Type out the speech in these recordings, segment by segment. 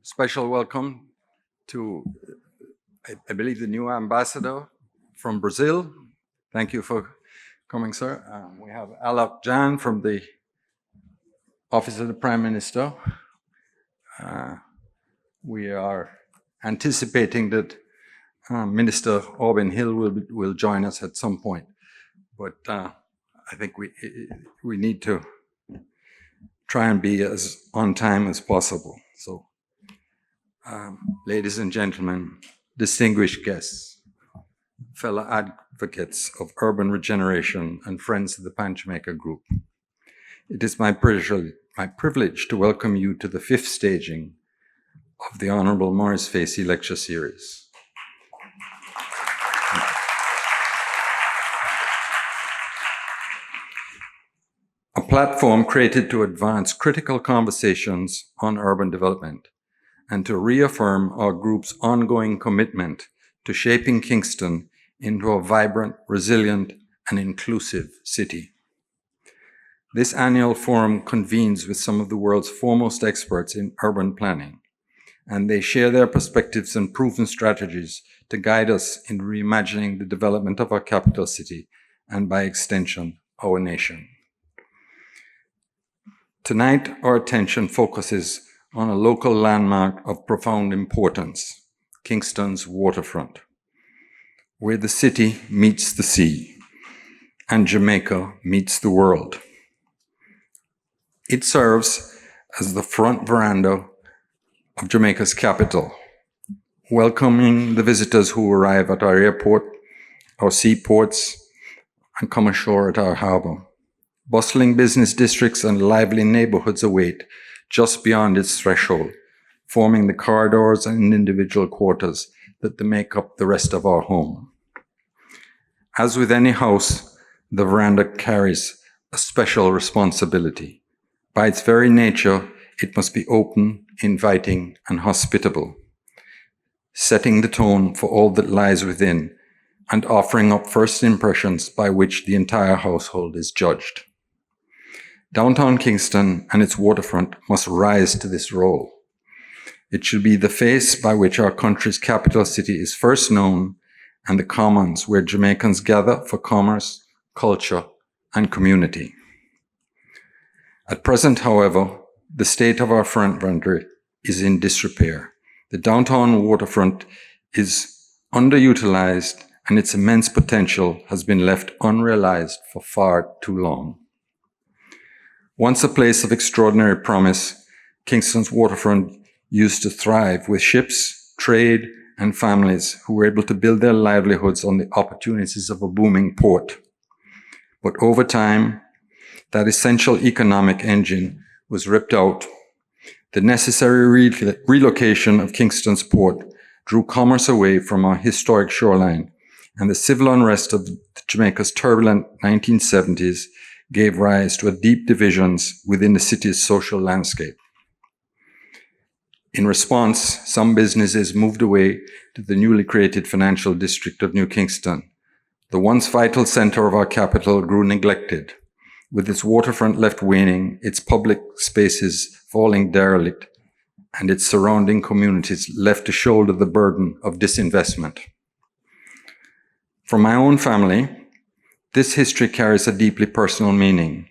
special welcome to, I believe, the new ambassador from Brazil. Thank you for coming, sir. We have Alok Jan from the Office of the Prime Minister. We are anticipating that Minister Orbin Hill will join us at some point, but I think we need to try and be as on time as possible. So, ladies and gentlemen, distinguished guests, fellow advocates of urban regeneration and friends of the Pan-Jamaica Group, it is my privilege to welcome you to the fifth staging of the Honourable Maurice Facey Lecture Series. A platform created to advance critical conversations on urban development and to reaffirm our group's ongoing commitment to shaping Kingston into a vibrant, resilient, and inclusive city. This annual forum convenes with some of the world's foremost experts in urban planning, and they share their perspectives and proven strategies to guide us in reimagining the development of our capital city and, by extension, our nation. Tonight, our attention focuses on a local landmark of profound importance, Kingston's Waterfront, where the city meets the sea and Jamaica meets the world. It serves as the front veranda of Jamaica's capital, welcoming the visitors who arrive at our airport, our seaports, and come ashore at our harbour. Bustling business districts and lively neighbourhoods await just beyond its threshold, forming the corridors and individual quarters that make up the rest of our home. As with any house, the veranda carries a special responsibility. By its very nature, it must be open, inviting, and hospitable, setting the tone for all that lies within and offering up first impressions by which the entire household is judged. Downtown Kingston and its waterfront must rise to this role. It should be the face by which our country's capital city is first known and the commons where Jamaicans gather for commerce, culture, and community. At present, however, the state of our front veranda is in disrepair. The downtown waterfront is underutilized and its immense potential has been left unrealized for far too long. Once a place of extraordinary promise, Kingston's waterfront used to thrive with ships, trade, and families who were able to build their livelihoods on the opportunities of a booming port. But over time, that essential economic engine was ripped out. The necessary relocation of Kingston's port drew commerce away from our historic shoreline, and the civil unrest of Jamaica's turbulent 1970s gave rise to deep divisions within the city's social landscape. In response, some businesses moved away to the newly created financial district of New Kingston. The once vital center of our capital grew neglected, with its waterfront left waning, its public spaces falling derelict, and its surrounding communities left to shoulder the burden of disinvestment. For my own family, this history carries a deeply personal meaning.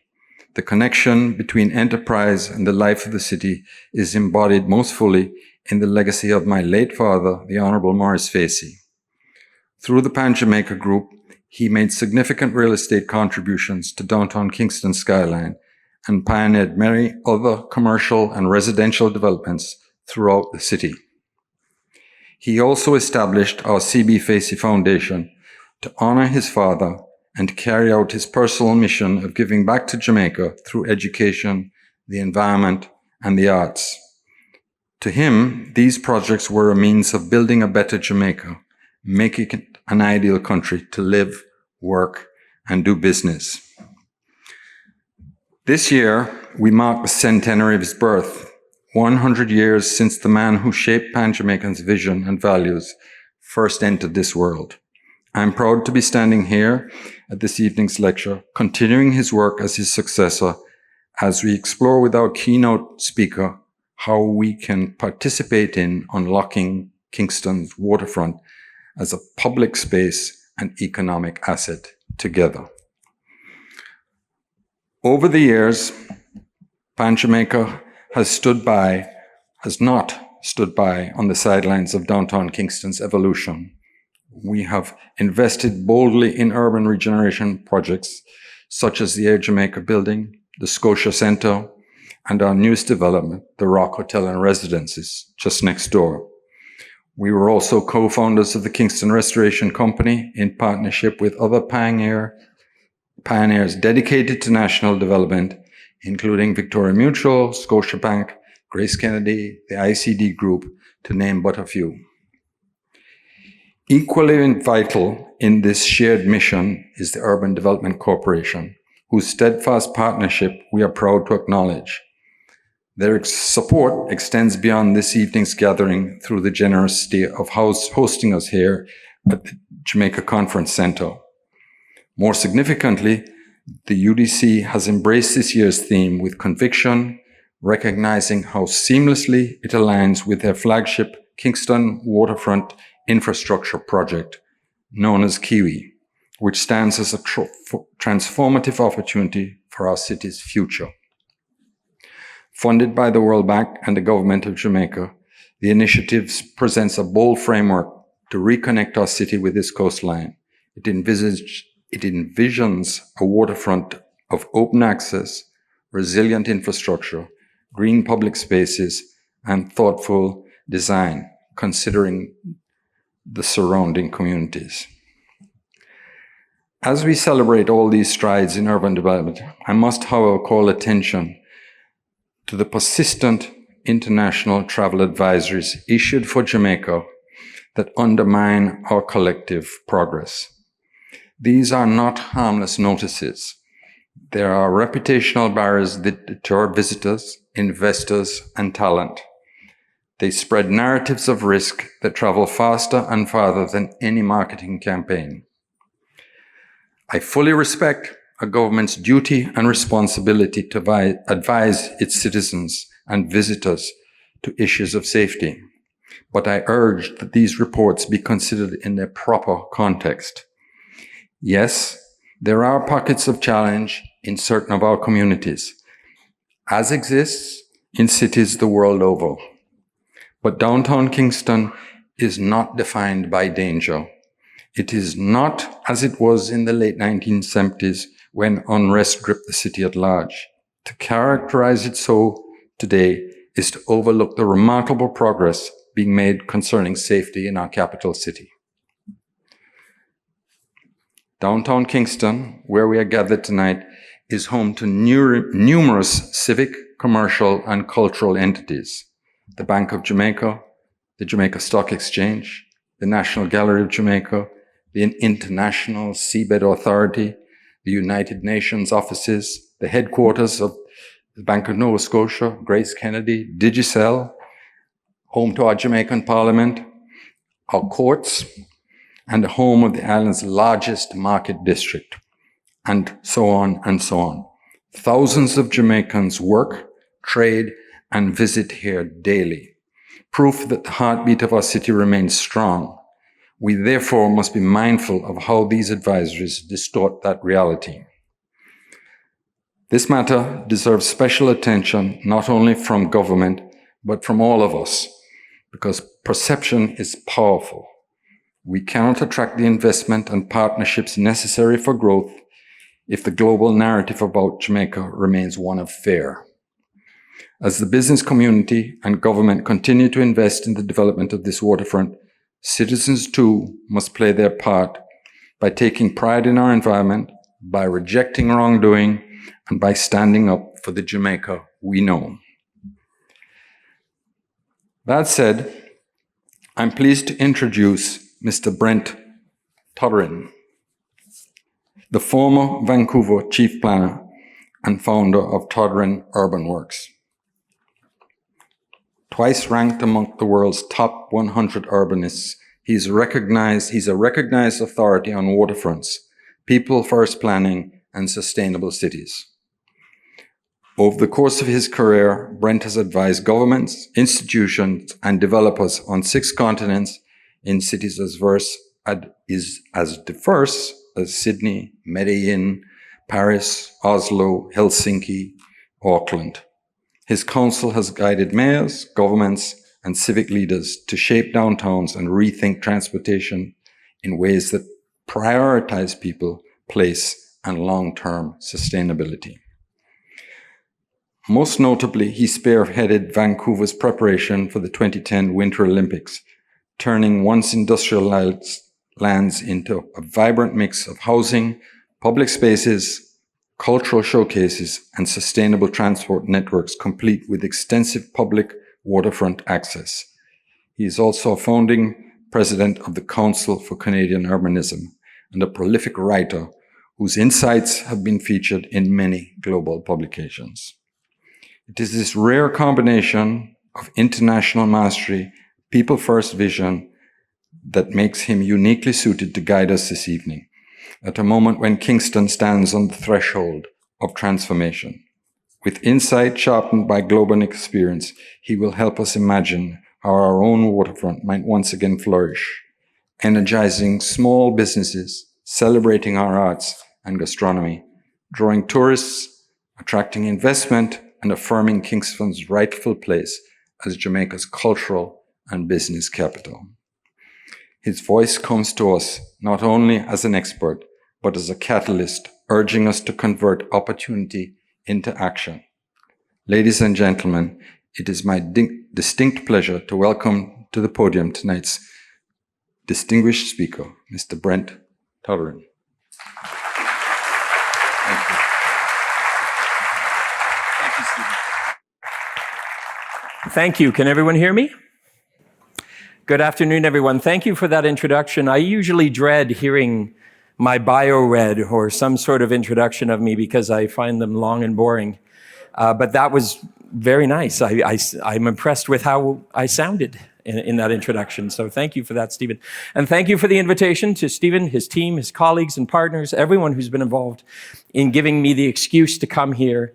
The connection between enterprise and the life of the city is embodied most fully in the legacy of my late father, the Honourable Maurice Facey. Through the Pan-Jamaica Group, he made significant real estate contributions to downtown Kingston skyline and pioneered many other commercial and residential developments throughout the city. He also established our C.B. Facey Foundation to honour his father and carry out his personal mission of giving back to Jamaica through education, the environment, and the arts. To him, these projects were a means of building a better Jamaica, making it an ideal country to live, work, and do business. This year, we mark the centenary of his birth, 100 years since the man who shaped Pan-Jamaican's vision and values first entered this world. I'm proud to be standing here at this evening's lecture, continuing his work as his successor, as we explore with our keynote speaker how we can participate in unlocking Kingston's waterfront as a public space and economic asset together. Over the years, Pan Jamaica has not stood by on the sidelines of downtown Kingston's evolution. We have invested boldly in urban regeneration projects such as the Air Jamaica building, the Scotia Centre, and our newest development, the Rock Hotel and Residences, just next door. We were also co-founders of the Kingston Restoration Company in partnership with other pioneers dedicated to national development, including Victoria Mutual, Scotiabank, Grace Kennedy, the ICD Group, to name but a few. Equally vital in this shared mission is the Urban Development Corporation, whose steadfast partnership we are proud to acknowledge. Their support extends beyond this evening's gathering through the generosity of hosting us here at the Jamaica Conference Centre. More significantly, the UDC has embraced this year's theme with conviction, recognizing how seamlessly it aligns with their flagship Kingston Waterfront infrastructure project, known as Kiwi, which stands as a transformative opportunity for our city's future. Funded by the World Bank and the Government of Jamaica, the initiative presents a bold framework to reconnect our city with its coastline. It envisions a waterfront of open access, resilient infrastructure, green public spaces, and thoughtful design, considering the surrounding communities. As we celebrate all these strides in urban development, I must, however, call attention to the persistent international travel advisories issued for Jamaica that undermine our collective progress. These are not harmless notices. There are reputational barriers that deter visitors, investors, and talent. They spread narratives of risk that travel faster and farther than any marketing campaign. I fully respect a government's duty and responsibility to advise its citizens and visitors to issues of safety, but I urge that these reports be considered in their proper context. Yes, there are pockets of challenge in certain of our communities, as exists in cities the world over. But downtown Kingston is not defined by danger. It is not as it was in the late 1970s when unrest gripped the city at large. To characterize it so today is to overlook the remarkable progress being made concerning safety in our capital city. Downtown Kingston, where we are gathered tonight, is home to numerous civic, commercial, and cultural entities. The Bank of Jamaica, the Jamaica Stock Exchange, the National Gallery of Jamaica, the International Seabed Authority, the United Nations offices, the headquarters of the Bank of Nova Scotia, Grace Kennedy, Digicel, home to our Jamaican Parliament, our courts, and the home of the island's largest market district, and so on and so on. Thousands of Jamaicans work, trade, and visit here daily. Proof that the heartbeat of our city remains strong. We therefore must be mindful of how these advisories distort that reality. This matter deserves special attention, not only from government, but from all of us, because perception is powerful. We cannot attract the investment and partnerships necessary for growth if the global narrative about Jamaica remains one of fear. As the business community and government continue to invest in the development of this waterfront, citizens too must play their part by taking pride in our environment, by rejecting wrongdoing, and by standing up for the Jamaica we know. That said, I'm pleased to introduce Mr. Brent Toderian, the former Vancouver Chief Planner and founder of Toderian Urban Works. Twice ranked among the world's top 100 urbanists, he's a recognized authority on waterfronts, people-first planning, and sustainable cities. Over the course of his career, Brent has advised governments, institutions, and developers on 6 continents in cities as diverse as Sydney, Medellin, Paris, Oslo, Helsinki, Auckland. His counsel has guided mayors, governments, and civic leaders to shape downtowns and rethink transportation in ways that prioritize people, place, and long-term sustainability. Most notably, he spearheaded Vancouver's preparation for the 2010 Winter Olympics, turning once industrialized lands into a vibrant mix of housing, public spaces, cultural showcases, and sustainable transport networks, complete with extensive public waterfront access. He is also a founding president of the Council for Canadian Urbanism and a prolific writer whose insights have been featured in many global publications. It is this rare combination of international mastery, people-first vision that makes him uniquely suited to guide us this evening, at a moment when Kingston stands on the threshold of transformation. With insight sharpened by global experience, he will help us imagine how our own waterfront might once again flourish, energizing small businesses, celebrating our arts and gastronomy, drawing tourists, attracting investment, and affirming Kingston's rightful place as Jamaica's cultural and business capital. His voice comes to us not only as an expert, but as a catalyst, urging us to convert opportunity into action. Ladies and gentlemen, it is my distinct pleasure to welcome to the podium tonight's distinguished speaker, Mr. Brent Toderian. Thank you. Thank you, Stephen. Thank you. Can everyone hear me? Good afternoon, everyone. Thank you for that introduction. I usually dread hearing my bio read or some sort of introduction of me because I find them long and boring. But that was very nice. I'm impressed with how I sounded in that introduction. So thank you for that, Stephen. And thank you for the invitation to Stephen, his team, his colleagues and partners, everyone who's been involved in giving me the excuse to come here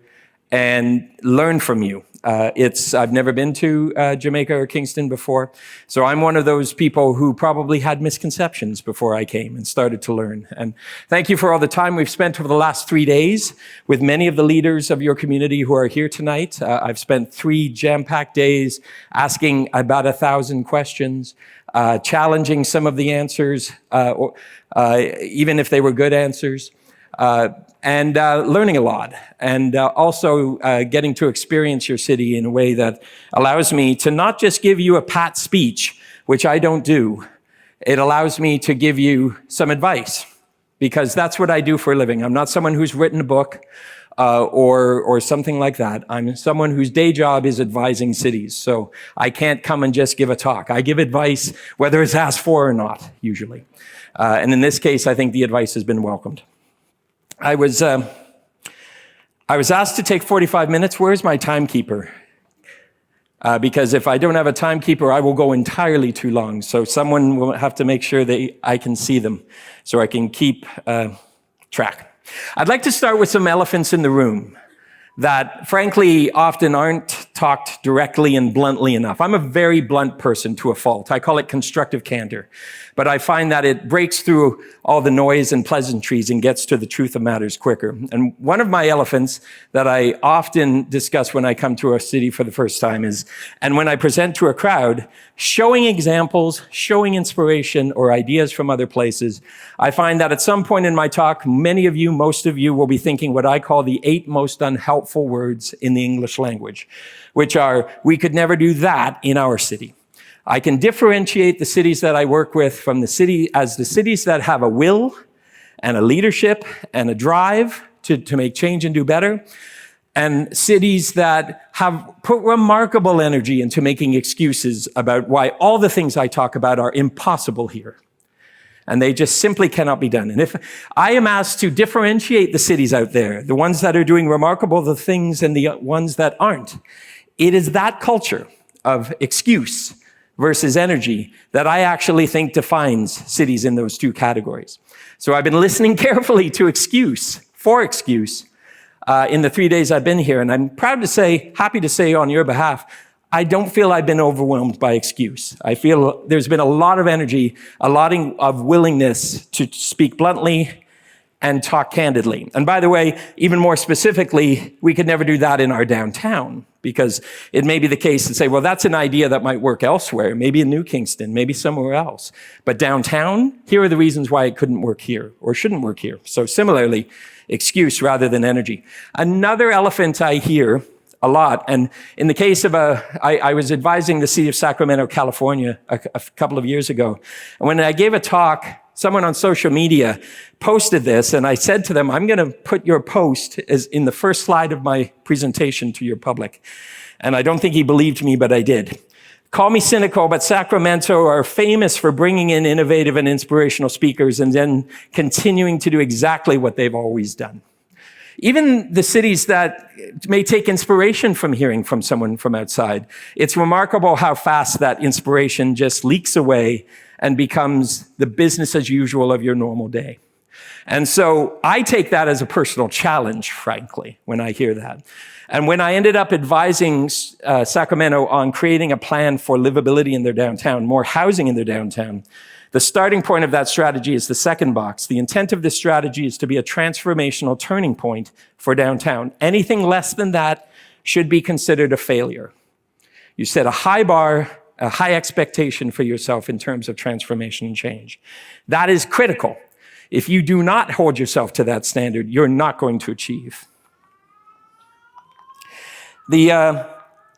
and learn from you. I've never been to Jamaica or Kingston before, so I'm one of those people who probably had misconceptions before I came and started to learn. And thank you for all the time we've spent over the last 3 days with many of the leaders of your community who are here tonight. I've spent 3 jam-packed days asking about 1,000 questions, challenging some of the answers, even if they were good answers. And learning a lot, and also getting to experience your city in a way that allows me to not just give you a pat speech, which I don't do. It allows me to give you some advice, because that's what I do for a living. I'm not someone who's written a book or something like that. I'm someone whose day job is advising cities, so I can't come and just give a talk. I give advice, whether it's asked for or not, usually. And in this case, I think the advice has been welcomed. I was asked to take 45 minutes. Where's my timekeeper? Because if I don't have a timekeeper, I will go entirely too long. So someone will have to make sure that I can see them so I can keep track. I'd like to start with some elephants in the room that, frankly, often aren't talked directly and bluntly enough. I'm a very blunt person to a fault. I call it constructive candor. But I find that it breaks through all the noise and pleasantries and gets to the truth of matters quicker. And one of my elephants that I often discuss when I come to a city for the first time is, and when I present to a crowd, showing examples, showing inspiration or ideas from other places. I find that at some point in my talk, many of you, most of you will be thinking what I call the 8 most unhelpful words in the English language, which are, we could never do that in our city. I can differentiate the cities that I work with from the cities that have a will and a leadership and a drive to make change and do better, and cities that have put remarkable energy into making excuses about why all the things I talk about are impossible here. And they just simply cannot be done. And if I am asked to differentiate the cities out there, the ones that are doing remarkable things and the ones that aren't, it is that culture of excuse versus energy that I actually think defines cities in those 2 categories. So I've been listening carefully to excuse, in the 3 days I've been here. And I'm happy to say on your behalf, I don't feel I've been overwhelmed by excuse. I feel there's been a lot of energy, a lot of willingness to speak bluntly and talk candidly. And by the way, even more specifically, we could never do that in our downtown, because it may be the case to say, well, that's an idea that might work elsewhere, maybe in New Kingston, maybe somewhere else. But downtown, here are the reasons why it couldn't work here or shouldn't work here. So similarly, excuse rather than energy. Another elephant I hear a lot, and in the case of I was advising the city of Sacramento, California a couple of years ago. And when I gave a talk, someone on social media posted this, and I said to them, I'm going to put your post as in the first slide of my presentation to your public. And I don't think he believed me, but I did. Call me cynical, but Sacramento are famous for bringing in innovative and inspirational speakers and then continuing to do exactly what they've always done. Even the cities that may take inspiration from hearing from someone from outside, it's remarkable how fast that inspiration just leaks away and becomes the business as usual of your normal day. And so I take that as a personal challenge, frankly, when I hear that. And when I ended up advising Sacramento on creating a plan for livability in their downtown, more housing in their downtown, the starting point of that strategy is the second box. The intent of this strategy is to be a transformational turning point for downtown. Anything less than that should be considered a failure. You set a high bar, a high expectation for yourself in terms of transformation and change. That is critical. If you do not hold yourself to that standard, you're not going to achieve.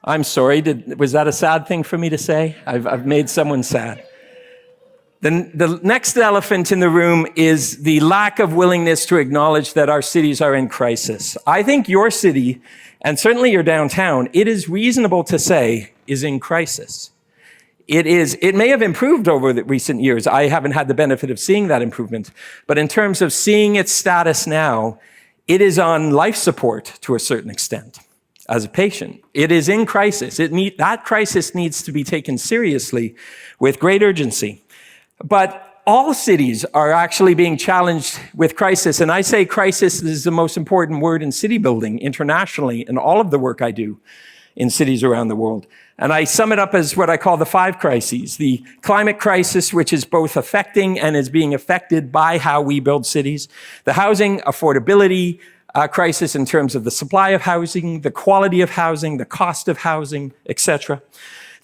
I'm sorry, was that a sad thing for me to say? I've made someone sad. The next elephant in the room is the lack of willingness to acknowledge that our cities are in crisis. I think your city, and certainly your downtown, it is reasonable to say is in crisis. It may have improved over the recent years. I haven't had the benefit of seeing that improvement. But in terms of seeing its status now, it is on life support to a certain extent. As a patient, it is in crisis. That crisis needs to be taken seriously with great urgency. But all cities are actually being challenged with crisis. And I say crisis is the most important word in city building internationally in all of the work I do in cities around the world. And I sum it up as what I call the 5 crises. The climate crisis, which is both affecting and is being affected by how we build cities. The housing affordability crisis in terms of the supply of housing, the quality of housing, the cost of housing, etc.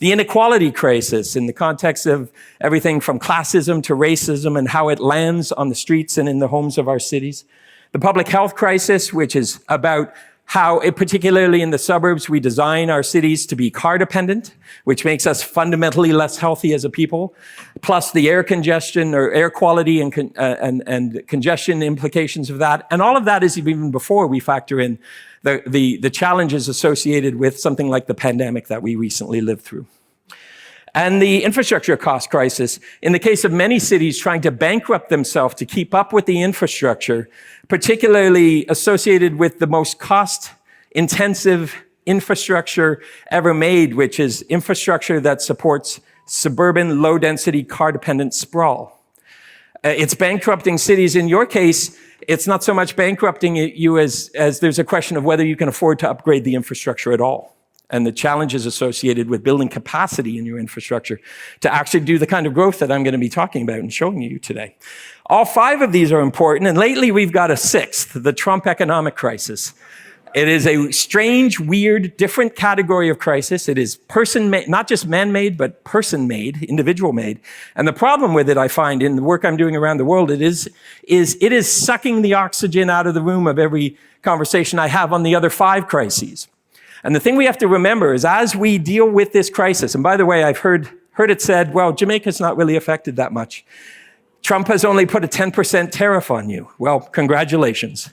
The inequality crisis in the context of everything from classism to racism and how it lands on the streets and in the homes of our cities. The public health crisis, which is about how, particularly in the suburbs, we design our cities to be car dependent, which makes us fundamentally less healthy as a people, plus the air congestion or air quality and congestion implications of that. And all of that is even before we factor in the challenges associated with something like the pandemic that we recently lived through. And the infrastructure cost crisis, in the case of many cities trying to bankrupt themselves to keep up with the infrastructure, particularly associated with the most cost-intensive infrastructure ever made, which is infrastructure that supports suburban, low-density, car-dependent sprawl. It's bankrupting cities. In your case, it's not so much bankrupting you as there's a question of whether you can afford to upgrade the infrastructure at all, and the challenges associated with building capacity in your infrastructure to actually do the kind of growth that I'm going to be talking about and showing you today. All 5 of these are important, and lately we've got a 6th, the Trump economic crisis. It is a strange, weird, different category of crisis. It is person-made, not just man-made, but person-made, individual-made. And the problem with it, I find, in the work I'm doing around the world, it is sucking the oxygen out of the room of every conversation I have on the other 5 crises. And the thing we have to remember is as we deal with this crisis, and by the way, I've heard it said, well, Jamaica's not really affected that much. Trump has only put a 10% tariff on you. Well, congratulations.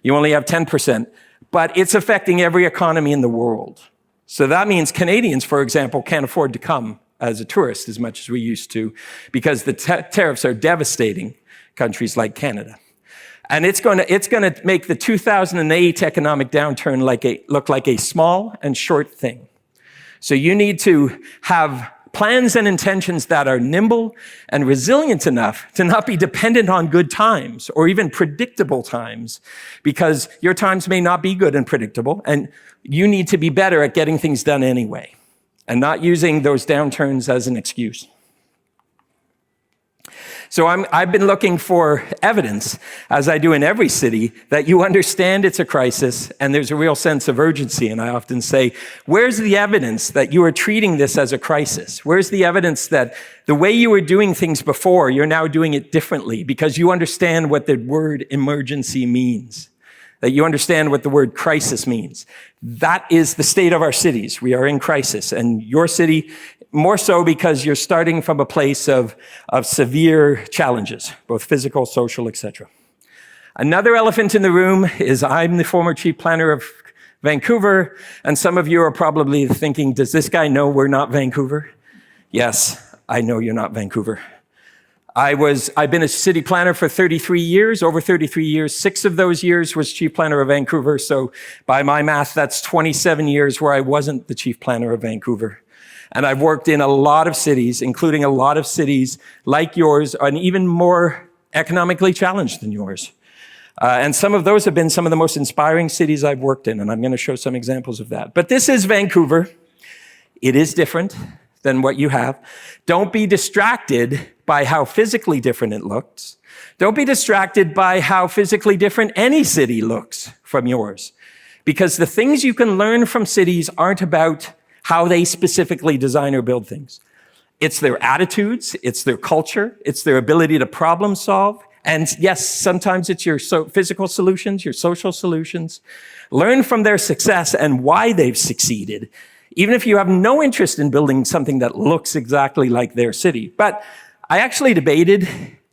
You only have 10%. But it's affecting every economy in the world. So that means Canadians, for example, can't afford to come as a tourist as much as we used to because the tariffs are devastating countries like Canada. And it's going to make the 2008 economic downturn look like a small and short thing. So you need to have plans and intentions that are nimble and resilient enough to not be dependent on good times or even predictable times, because your times may not be good and predictable, and you need to be better at getting things done anyway and not using those downturns as an excuse. So I've been looking for evidence, as I do in every city, that you understand it's a crisis and there's a real sense of urgency. And I often say, where's the evidence that you are treating this as a crisis? Where's the evidence that the way you were doing things before, you're now doing it differently because you understand what the word emergency means, that you understand what the word crisis means? That is the state of our cities. We are in crisis. And your city, more so because you're starting from a place of severe challenges, both physical, social, etc. Another elephant in the room is I'm the former chief planner of Vancouver, and some of you are probably thinking, does this guy know we're not Vancouver? Yes, I know you're not Vancouver. I've been a city planner for 33 years, over 33 years. 6 of those years was chief planner of Vancouver. So by my math, that's 27 years where I wasn't the chief planner of Vancouver. And I've worked in a lot of cities, including a lot of cities like yours, and even more economically challenged than yours. And some of those have been some of the most inspiring cities I've worked in, and I'm going to show some examples of that. But this is Vancouver. It is different than what you have. Don't be distracted by how physically different it looks. Don't be distracted by how physically different any city looks from yours. Because the things you can learn from cities aren't about how they specifically design or build things. It's their attitudes, it's their culture, it's their ability to problem solve. And yes, sometimes it's your physical solutions, your social solutions. Learn from their success and why they've succeeded, even if you have no interest in building something that looks exactly like their city. But I actually debated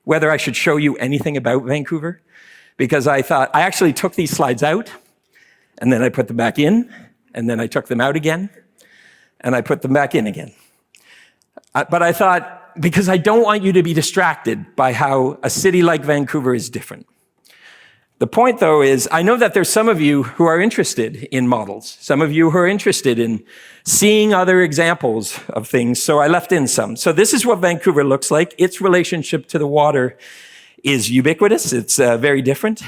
whether I should show you anything about Vancouver, because I thought, I actually took these slides out, and then I put them back in, and then I took them out again, and I put them back in again. But I thought, because I don't want you to be distracted by how a city like Vancouver is different. The point, though, is I know that there's some of you who are interested in models, some of you who are interested in seeing other examples of things, so I left in some. So this is what Vancouver looks like. Its relationship to the water is ubiquitous. It's very different.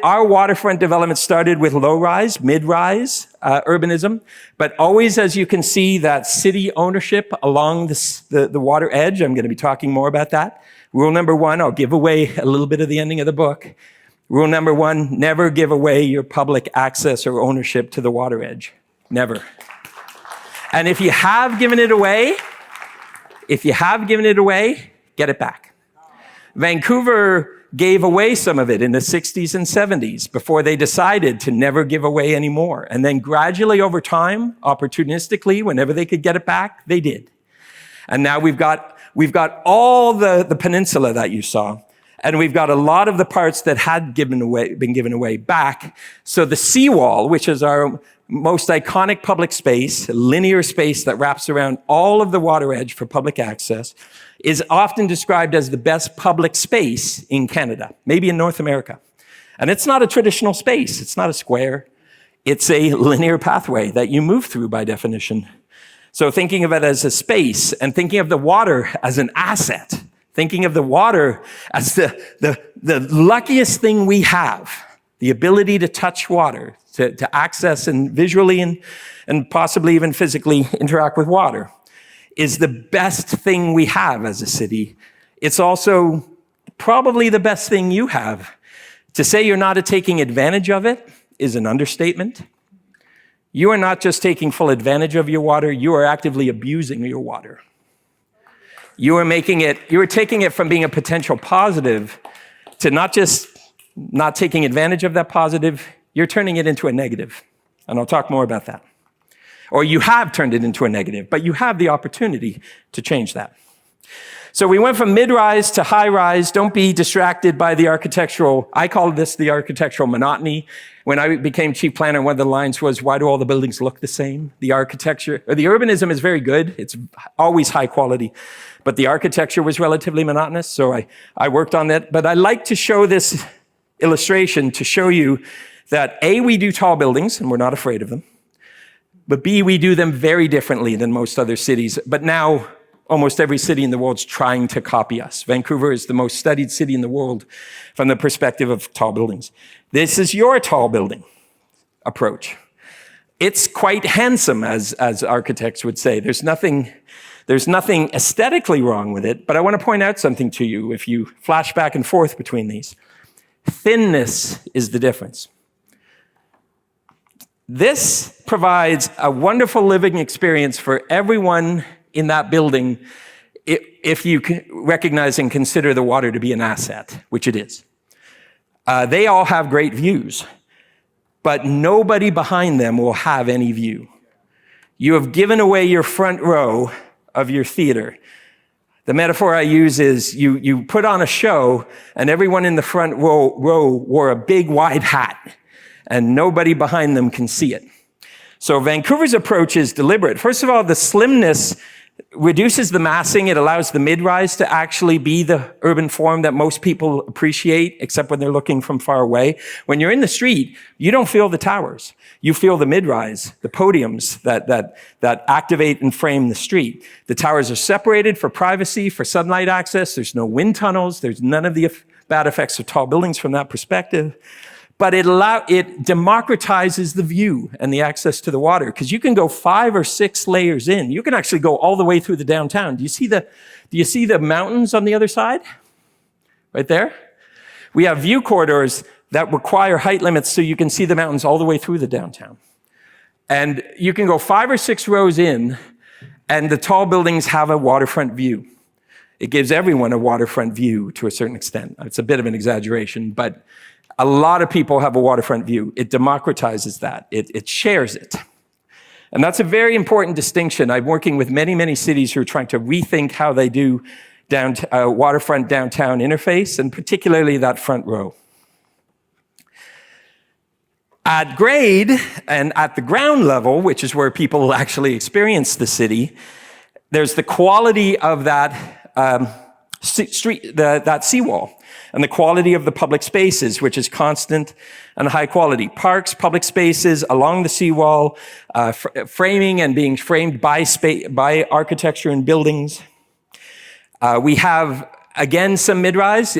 Our waterfront development started with low-rise, mid-rise urbanism, but always, as you can see, that city ownership along the water edge. I'm going to be talking more about that. Rule number 1, I'll give away a little bit of the ending of the book. Rule number 1, never give away your public access or ownership to the water edge. Never. And if you have given it away, get it back. Vancouver gave away some of it in the 60s and 70s before they decided to never give away anymore. And then gradually over time, opportunistically, whenever they could get it back, they did. And now we've got all the peninsula that you saw, and we've got a lot of the parts that had been given away back. So the seawall, which is our most iconic public space, a linear space that wraps around all of the water edge for public access, is often described as the best public space in Canada, maybe in North America. And it's not a traditional space. It's not a square. It's a linear pathway that you move through by definition. So thinking of it as a space and thinking of the water as an asset, thinking of the water as the luckiest thing we have, the ability to touch water, to access and visually and possibly even physically interact with water, is the best thing we have as a city. It's also probably the best thing you have. To say you're not taking advantage of it is an understatement. You are not just taking full advantage of your water, you are actively abusing your water. You are taking it from being a potential positive to not just not taking advantage of that positive, you're turning it into a negative. And I'll talk more about that. Or you have turned it into a negative, but you have the opportunity to change that. So we went from mid-rise to high-rise. Don't be distracted by the I call this the architectural monotony. When I became chief planner, one of the lines was, why do all the buildings look the same? The urbanism is very good. It's always high quality, but the architecture was relatively monotonous, so I worked on that. But I like to show this illustration to show you that A, we do tall buildings, and we're not afraid of them. But B, we do them very differently than most other cities. But now almost every city in the world is trying to copy us. Vancouver is the most studied city in the world from the perspective of tall buildings. This is your tall building approach. It's quite handsome, as architects would say. There's nothing aesthetically wrong with it, but I want to point out something to you if you flash back and forth between these. Thinness is the difference. This provides a wonderful living experience for everyone in that building if you can recognize and consider the water to be an asset, which it is. They all have great views, but nobody behind them will have any view. You have given away your front row of your theater. The metaphor I use is you put on a show and everyone in the front row wore a big wide hat and nobody behind them can see it. So Vancouver's approach is deliberate. First of all, the slimness reduces the massing. It allows the mid-rise to actually be the urban form that most people appreciate, except when they're looking from far away. When you're in the street, you don't feel the towers. You feel the mid-rise, the podiums that activate and frame the street. The towers are separated for privacy, for sunlight access. There's no wind tunnels. There's none of the bad effects of tall buildings from that perspective. But it democratizes the view and the access to the water, because you can go 5 or 6 layers in. You can actually go all the way through the downtown. Do you see the mountains on the other side? Right there? We have view corridors that require height limits so you can see the mountains all the way through the downtown. And you can go 5 or 6 rows in, and the tall buildings have a waterfront view. It gives everyone a waterfront view to a certain extent. It's a bit of an exaggeration, but a lot of people have a waterfront view. It democratizes that. It shares it. And that's a very important distinction. I'm working with many, many cities who are trying to rethink how they do waterfront downtown interface, and particularly that front row. At grade and at the ground level, which is where people actually experience the city, there's the quality of that that seawall, and the quality of the public spaces, which is constant and high quality. Parks, public spaces along the seawall, framing and being framed by architecture and buildings. We have, again, some mid-rise.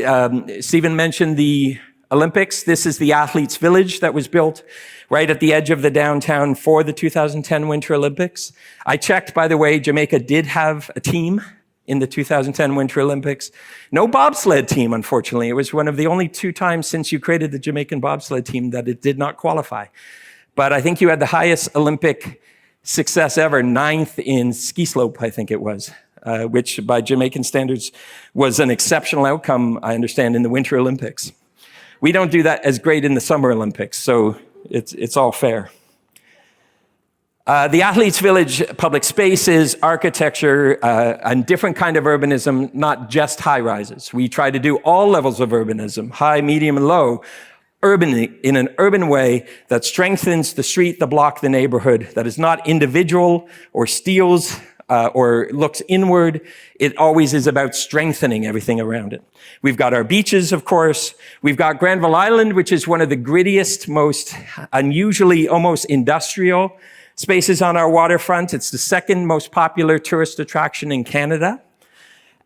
Stephen mentioned the Olympics. This is the Athletes' Village that was built right at the edge of the downtown for the 2010 Winter Olympics. I checked, by the way, Jamaica did have a team in the 2010 Winter Olympics. No bobsled team, unfortunately. It was one of the only 2 times since you created the Jamaican bobsled team that it did not qualify. But I think you had the highest Olympic success ever, 9th in ski slope, I think it was, which by Jamaican standards was an exceptional outcome, I understand, in the Winter Olympics. We don't do that as great in the Summer Olympics, so it's all fair. The Athletes' Village, public spaces, architecture, and different kind of urbanism, not just high-rises. We try to do all levels of urbanism, high, medium, and low, in an urban way that strengthens the street, the block, the neighborhood, that is not individual or steals or looks inward. It always is about strengthening everything around it. We've got our beaches, of course. We've got Granville Island, which is one of the grittiest, most unusually almost industrial spaces on our waterfront. It's the 2nd most popular tourist attraction in Canada.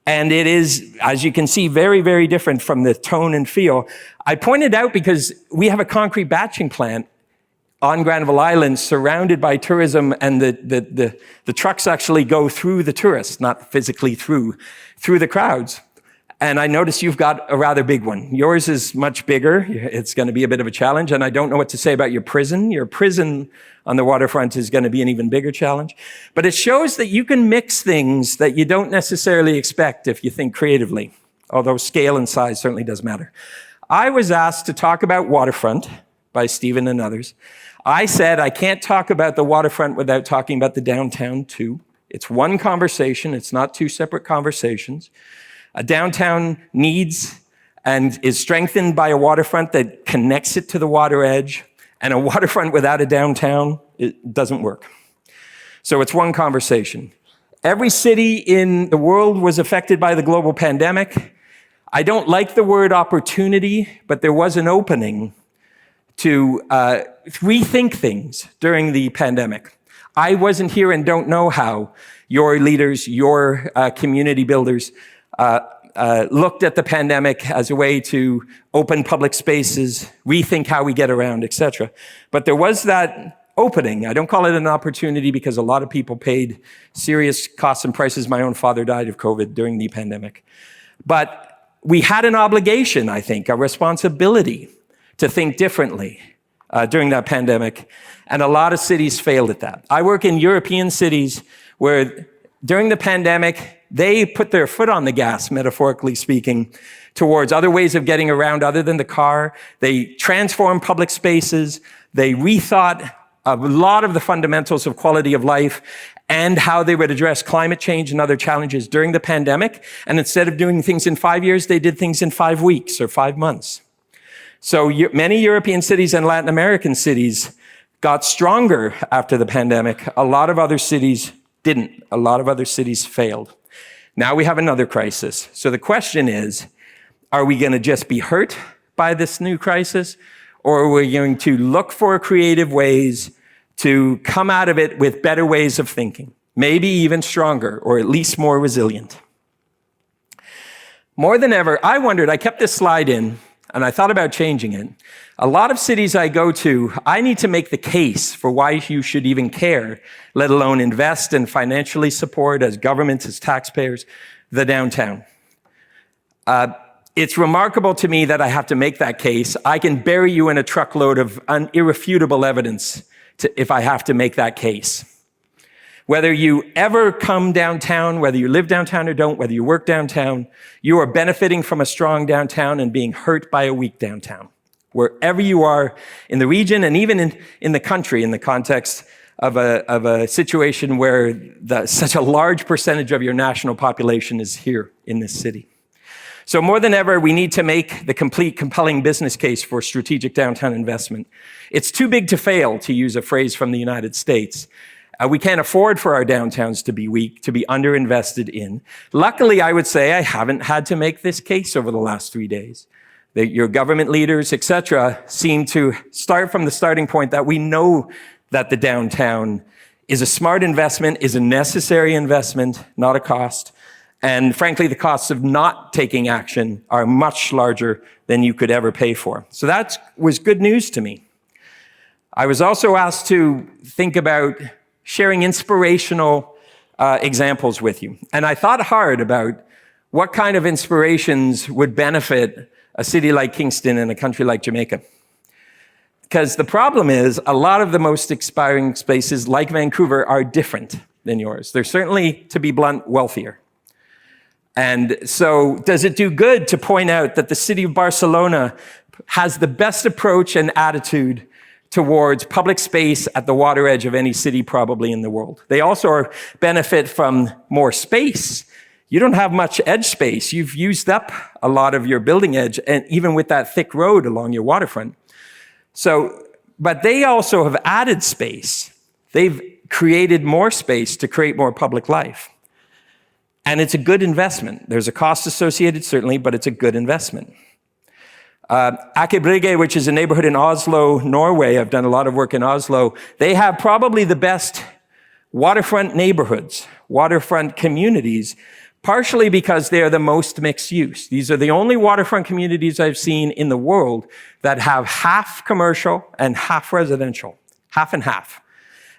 And it is, as you can see, very, very different from the tone and feel. I pointed out because we have a concrete batching plant on Granville Island surrounded by tourism, and the trucks actually go through the tourists, not physically through the crowds. And I noticed you've got a rather big one. Yours is much bigger. It's going to be a bit of a challenge. And I don't know what to say about your prison. Your prison on the waterfront is going to be an even bigger challenge. But it shows that you can mix things that you don't necessarily expect if you think creatively, although scale and size certainly does matter. I was asked to talk about waterfront by Stephen and others. I said I can't talk about the waterfront without talking about the downtown too. It's one conversation. It's not 2 separate conversations. A downtown needs and is strengthened by a waterfront that connects it to the water edge, and a waterfront without a downtown, it doesn't work. So it's one conversation. Every city in the world was affected by the global pandemic. I don't like the word opportunity, but there was an opening to rethink things during the pandemic. I wasn't here and don't know how your leaders, your community builders looked at the pandemic as a way to open public spaces, rethink how we get around, etc. But there was that opening. I don't call it an opportunity because a lot of people paid serious costs and prices. My own father died of COVID during the pandemic. But we had an obligation, I think, a responsibility to think differently during that pandemic. And a lot of cities failed at that. I work in European cities where during the pandemic, they put their foot on the gas, metaphorically speaking, towards other ways of getting around other than the car. They transformed public spaces. They rethought a lot of the fundamentals of quality of life and how they would address climate change and other challenges during the pandemic. And instead of doing things in 5 years, they did things in 5 weeks or 5 months. So many European cities and Latin American cities got stronger after the pandemic. A lot of other cities didn't. A lot of other cities failed. Now we have another crisis. So the question is, are we going to just be hurt by this new crisis? Or are we going to look for creative ways to come out of it with better ways of thinking? Maybe even stronger, or at least more resilient. More than ever, I kept this slide in, and I thought about changing it. A lot of cities I go to, I need to make the case for why you should even care, let alone invest and financially support, as governments, as taxpayers, the downtown. It's remarkable to me that I have to make that case. I can bury you in a truckload of irrefutable evidence if I have to make that case. Whether you ever come downtown, whether you live downtown or don't, whether you work downtown, you are benefiting from a strong downtown and being hurt by a weak downtown. Wherever you are in the region and even in the country, in the context of a situation where such a large percentage of your national population is here in this city. So more than ever, we need to make the complete, compelling business case for strategic downtown investment. It's too big to fail, to use a phrase from the United States. We can't afford for our downtowns to be weak, to be underinvested in. Luckily, I would say I haven't had to make this case over the last 3 days. Your government leaders, etc., seem to start from the starting point that we know that the downtown is a smart investment, is a necessary investment, not a cost. And frankly, the costs of not taking action are much larger than you could ever pay for. So that was good news to me. I was also asked to think about sharing inspirational examples with you. And I thought hard about what kind of inspirations would benefit a city like Kingston and a country like Jamaica. Because the problem is, a lot of the most inspiring spaces like Vancouver are different than yours. They're certainly, to be blunt, wealthier. And so does it do good to point out that the city of Barcelona has the best approach and attitude towards public space at the water edge of any city probably in the world? They also benefit from more space. You don't have much edge space. You've used up a lot of your building edge, and even with that thick road along your waterfront. So, but they also have added space. They've created more space to create more public life. And it's a good investment. There's a cost associated, certainly, but it's a good investment. Akebrygge, which is a neighborhood in Oslo, Norway, I've done a lot of work in Oslo, they have probably the best waterfront neighborhoods, waterfront communities, partially because they are the most mixed use. These are the only waterfront communities I've seen in the world that have half commercial and half residential, half and half.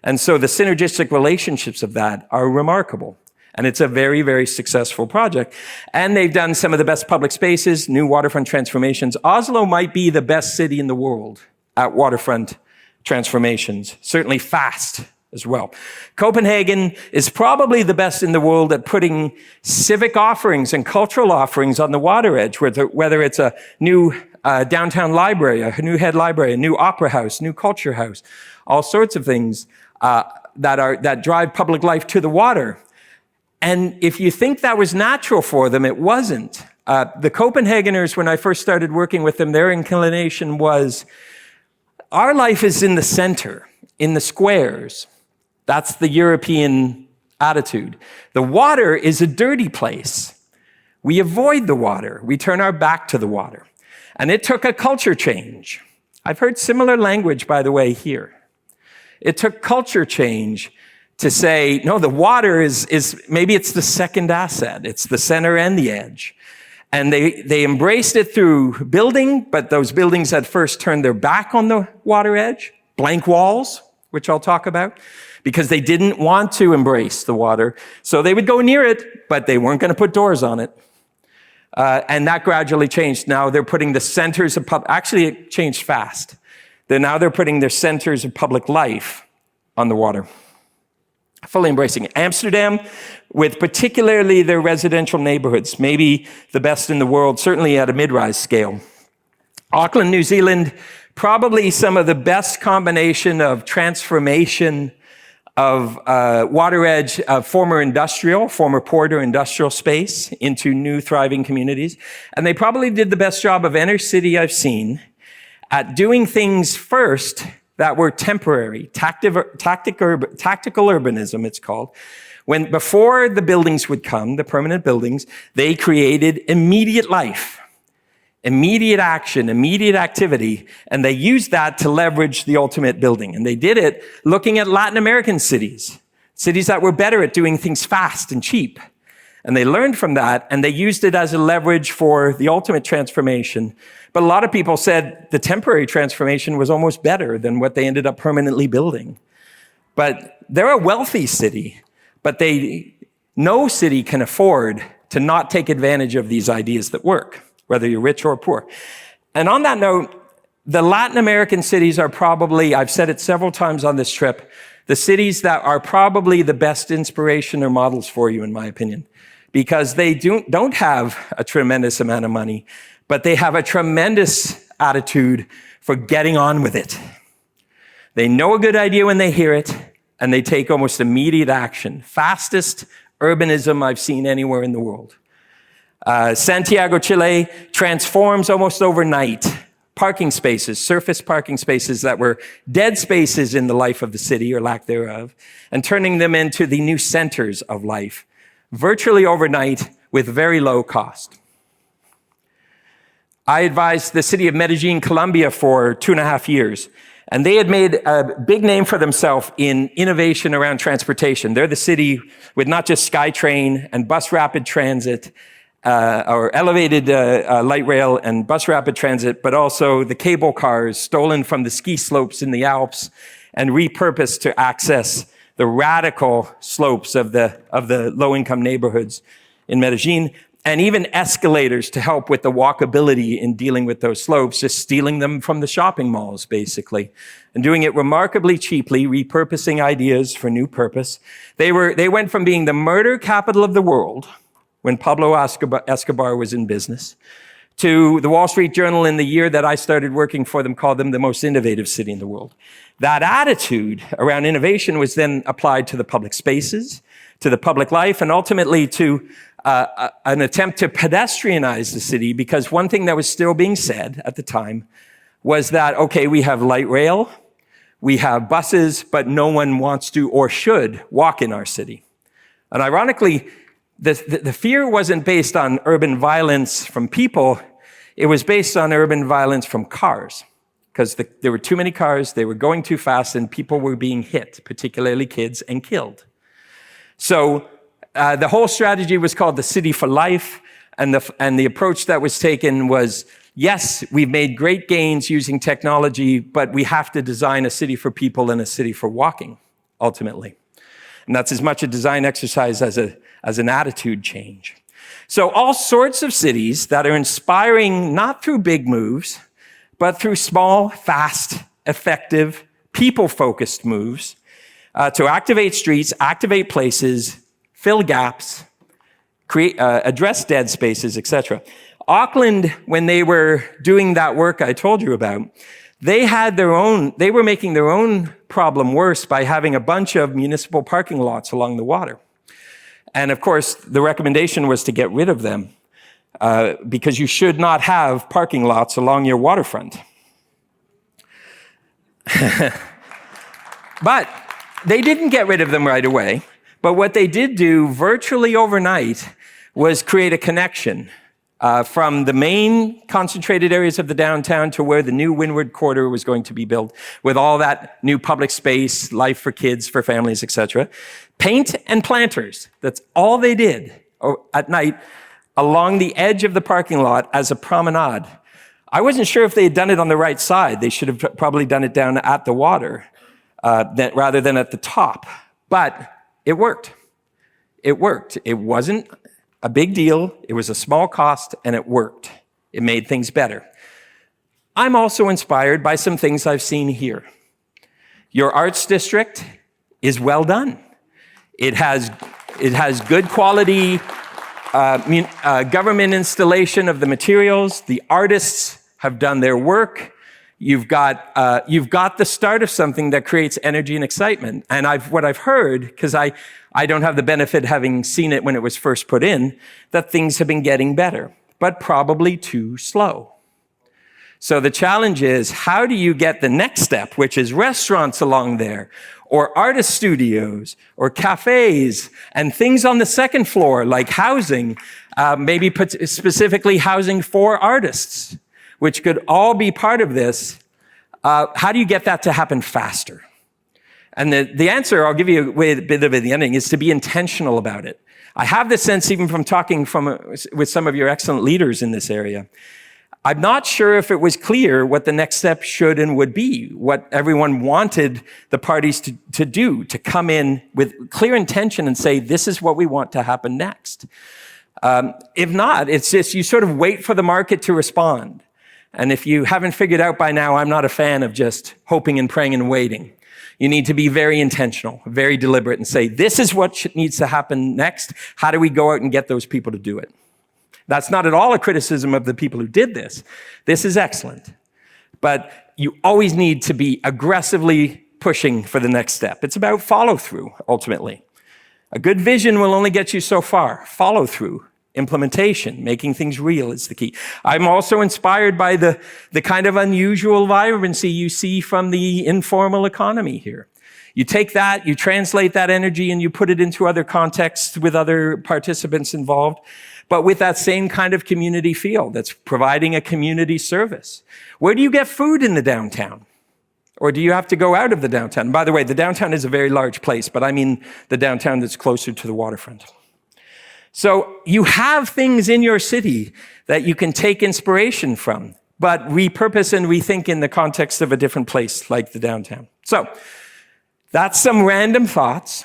And so the synergistic relationships of that are remarkable. And it's a very, very successful project. And they've done some of the best public spaces, new waterfront transformations. Oslo might be the best city in the world at waterfront transformations, certainly fast as well. Copenhagen is probably the best in the world at putting civic offerings and cultural offerings on the water edge, whether it's a new downtown library, a new head library, a new opera house, new culture house, all sorts of things that drive public life to the water. And if you think that was natural for them, it wasn't. The Copenhageners, when I first started working with them, their inclination was, our life is in the center, in the squares. That's the European attitude. The water is a dirty place. We avoid the water. We turn our back to the water. And it took a culture change. I've heard similar language, by the way, here. It took culture change to say, no, the water is maybe it's the second asset. It's the center and the edge. And they embraced it through building, but those buildings at first turned their back on the water edge, blank walls, which I'll talk about, because they didn't want to embrace the water. So they would go near it, but they weren't going to put doors on it. And that gradually changed. Now they're putting the centers of actually it changed fast. Now they're putting their centers of public life on the water. Fully embracing it. Amsterdam, with particularly their residential neighborhoods, maybe the best in the world, certainly at a mid-rise scale. Auckland, New Zealand, probably some of the best combination of transformation of water edge, former port or industrial space into new thriving communities. And they probably did the best job of inner city I've seen at doing things first that were temporary, tactical urbanism, it's called. Before the buildings would come, the permanent buildings, they created immediate life, immediate action, immediate activity, and they used that to leverage the ultimate building. And they did it looking at Latin American cities that were better at doing things fast and cheap. And they learned from that, and they used it as a leverage for the ultimate transformation. But a lot of people said the temporary transformation was almost better than what they ended up permanently building. But they're a wealthy city, but no city can afford to not take advantage of these ideas that work, whether you're rich or poor. And on that note, the Latin American cities are probably, I've said it several times on this trip, the cities that are probably the best inspiration or models for you, in my opinion, because they don't have a tremendous amount of money, but they have a tremendous attitude for getting on with it. They know a good idea when they hear it, and they take almost immediate action. Fastest urbanism I've seen anywhere in the world. Santiago, Chile transforms almost overnight parking spaces, surface parking spaces that were dead spaces in the life of the city or lack thereof, and turning them into the new centers of life, virtually overnight with very low cost. I advised the city of Medellin, Colombia for 2.5 years, and they had made a big name for themselves in innovation around transportation. They're the city with not just SkyTrain and bus rapid transit, or elevated light rail and bus rapid transit, but also the cable cars stolen from the ski slopes in the Alps and repurposed to access the radical slopes of the low-income neighborhoods in Medellin, and even escalators to help with the walkability in dealing with those slopes, just stealing them from the shopping malls, basically, and doing it remarkably cheaply, repurposing ideas for new purpose. They went from being the murder capital of the world, when Pablo Escobar was in business, to the Wall Street Journal in the year that I started working for them, called them the most innovative city in the world. That attitude around innovation was then applied to the public spaces, to the public life, and ultimately to an attempt to pedestrianize the city, because one thing that was still being said at the time was that, okay, we have light rail, we have buses, but no one wants to or should walk in our city. And ironically, the fear wasn't based on urban violence from people, it was based on urban violence from cars. Because there were too many cars, they were going too fast, and people were being hit, particularly kids, and killed. So the whole strategy was called the City for Life, and the approach that was taken was, yes, we've made great gains using technology, but we have to design a city for people and a city for walking, ultimately. And that's as much a design exercise as an attitude change. So all sorts of cities that are inspiring not through big moves, but through small, fast, effective, people-focused moves to activate streets, activate places, fill gaps, address dead spaces, etc. Auckland, when they were doing that work I told you about, they were making their own problem worse by having a bunch of municipal parking lots along the water. And of course, the recommendation was to get rid of them because you should not have parking lots along your waterfront. But they didn't get rid of them right away. But what they did do virtually overnight was create a connection from the main concentrated areas of the downtown to where the new Windward Quarter was going to be built, with all that new public space, life for kids, for families, etc. Paint and planters. That's all they did at night along the edge of the parking lot as a promenade. I wasn't sure if they had done it on the right side. They should have probably done it down at the water rather than at the top. But it worked. It worked. It wasn't a big deal. It was a small cost, and it worked. It made things better. I'm also inspired by some things I've seen here. Your arts district is well done. It has good quality government installation of the materials. The artists have done their work. You've got the start of something that creates energy and excitement. And what I've heard, because I don't have the benefit having seen it when it was first put in, that things have been getting better, but probably too slow. So the challenge is, how do you get the next step, which is restaurants along there, or artist studios, or cafes, and things on the second floor, like housing, maybe specifically housing for artists, which could all be part of this. How do you get that to happen faster? And the answer, I'll give you a bit of the ending, is to be intentional about it. I have the sense, even from talking with some of your excellent leaders in this area, I'm not sure if it was clear what the next step should and would be, what everyone wanted the parties to do, to come in with clear intention and say, this is what we want to happen next. If not, it's just you sort of wait for the market to respond. And if you haven't figured out by now, I'm not a fan of just hoping and praying and waiting. You need to be very intentional, very deliberate, and say, this is what needs to happen next. How do we go out and get those people to do it? That's not at all a criticism of the people who did this. This is excellent. But you always need to be aggressively pushing for the next step. It's about follow-through, ultimately. A good vision will only get you so far. Follow-through, implementation, making things real is the key. I'm also inspired by the kind of unusual vibrancy you see from the informal economy here. You take that, you translate that energy, and you put it into other contexts with other participants involved, but with that same kind of community feel that's providing a community service. Where do you get food in the downtown? Or do you have to go out of the downtown? By the way, the downtown is a very large place, but I mean the downtown that's closer to the waterfront. So you have things in your city that you can take inspiration from, but repurpose and rethink in the context of a different place like the downtown. So that's some random thoughts.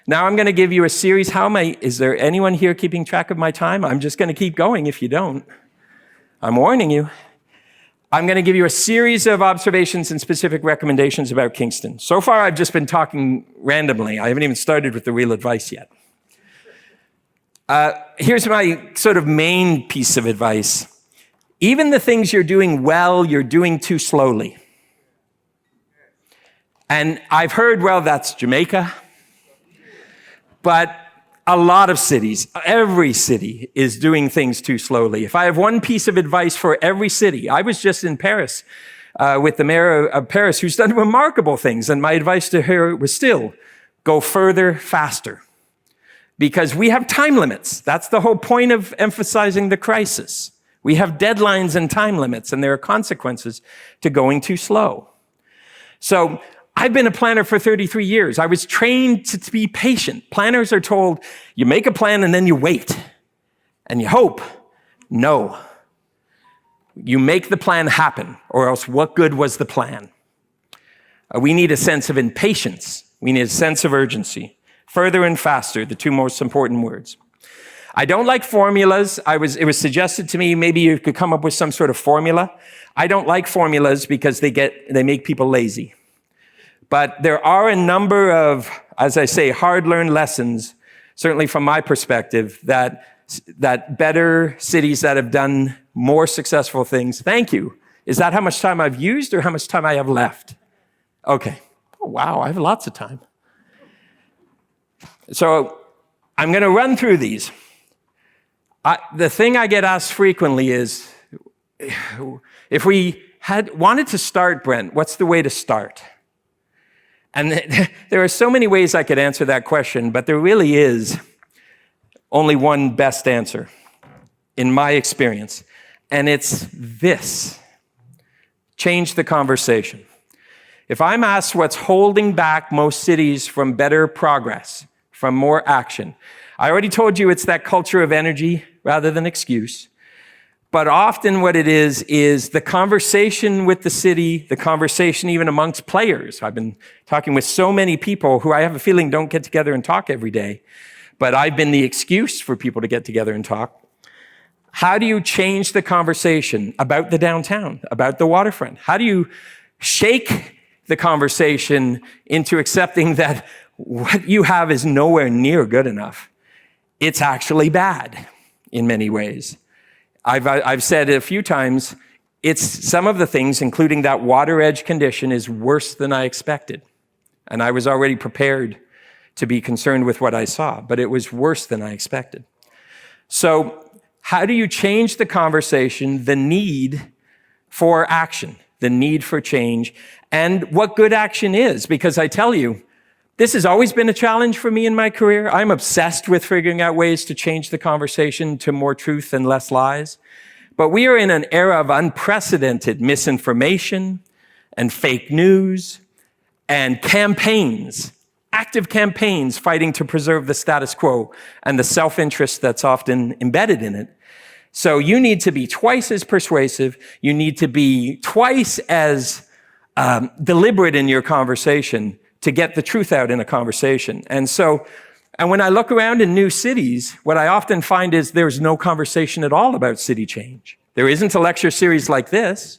Now I'm going to give you a series. Is there anyone here keeping track of my time? I'm just going to keep going if you don't. I'm warning you. I'm going to give you a series of observations and specific recommendations about Kingston. So far, I've just been talking randomly. I haven't even started with the real advice yet. Here's my sort of main piece of advice. Even the things you're doing well, you're doing too slowly. And I've heard, well, that's Jamaica. But a lot of cities, every city is doing things too slowly. If I have one piece of advice for every city, I was just in Paris with the mayor of Paris, who's done remarkable things. And my advice to her was still, go further, faster. Because we have time limits. That's the whole point of emphasizing the crisis. We have deadlines and time limits, and there are consequences to going too slow. So I've been a planner for 33 years. I was trained to be patient. Planners are told, you make a plan and then you wait. And you hope. No. You make the plan happen, or else what good was the plan? We need a sense of impatience. We need a sense of urgency. Further and faster, the two most important words. I don't like formulas. It was suggested to me maybe you could come up with some sort of formula. I don't like formulas because they make people lazy. But there are a number of, as I say, hard-learned lessons, certainly from my perspective, that better cities that have done more successful things. Thank you. Is that how much time I've used or how much time I have left? Okay. Oh, wow, I have lots of time. So I'm going to run through these. The thing I get asked frequently is, if we wanted to start, Brent, what's the way to start? And there are so many ways I could answer that question, but there really is only one best answer. in my experience, and it's this: change the conversation. If I'm asked what's holding back most cities from better progress, from more action, I already told you it's that culture of energy rather than excuse. But often what it is the conversation with the city, the conversation even amongst players. I've been talking with so many people who I have a feeling don't get together and talk every day, but I've been the excuse for people to get together and talk. How do you change the conversation about the downtown, about the waterfront? How do you shake the conversation into accepting that what you have is nowhere near good enough? It's actually bad in many ways. I've said it a few times, it's some of the things, including that water edge condition, is worse than I expected. And I was already prepared to be concerned with what I saw, but it was worse than I expected. So how do you change the conversation, the need for action, the need for change, and what good action is? Because I tell you, this has always been a challenge for me in my career. I'm obsessed with figuring out ways to change the conversation to more truth and less lies. But we are in an era of unprecedented misinformation and fake news and campaigns, active campaigns fighting to preserve the status quo and the self-interest that's often embedded in it. So you need to be twice as persuasive. You need to be twice as deliberate in your conversation to get the truth out in a conversation. And when I look around in new cities, what I often find is there's no conversation at all about city change. There isn't a lecture series like this.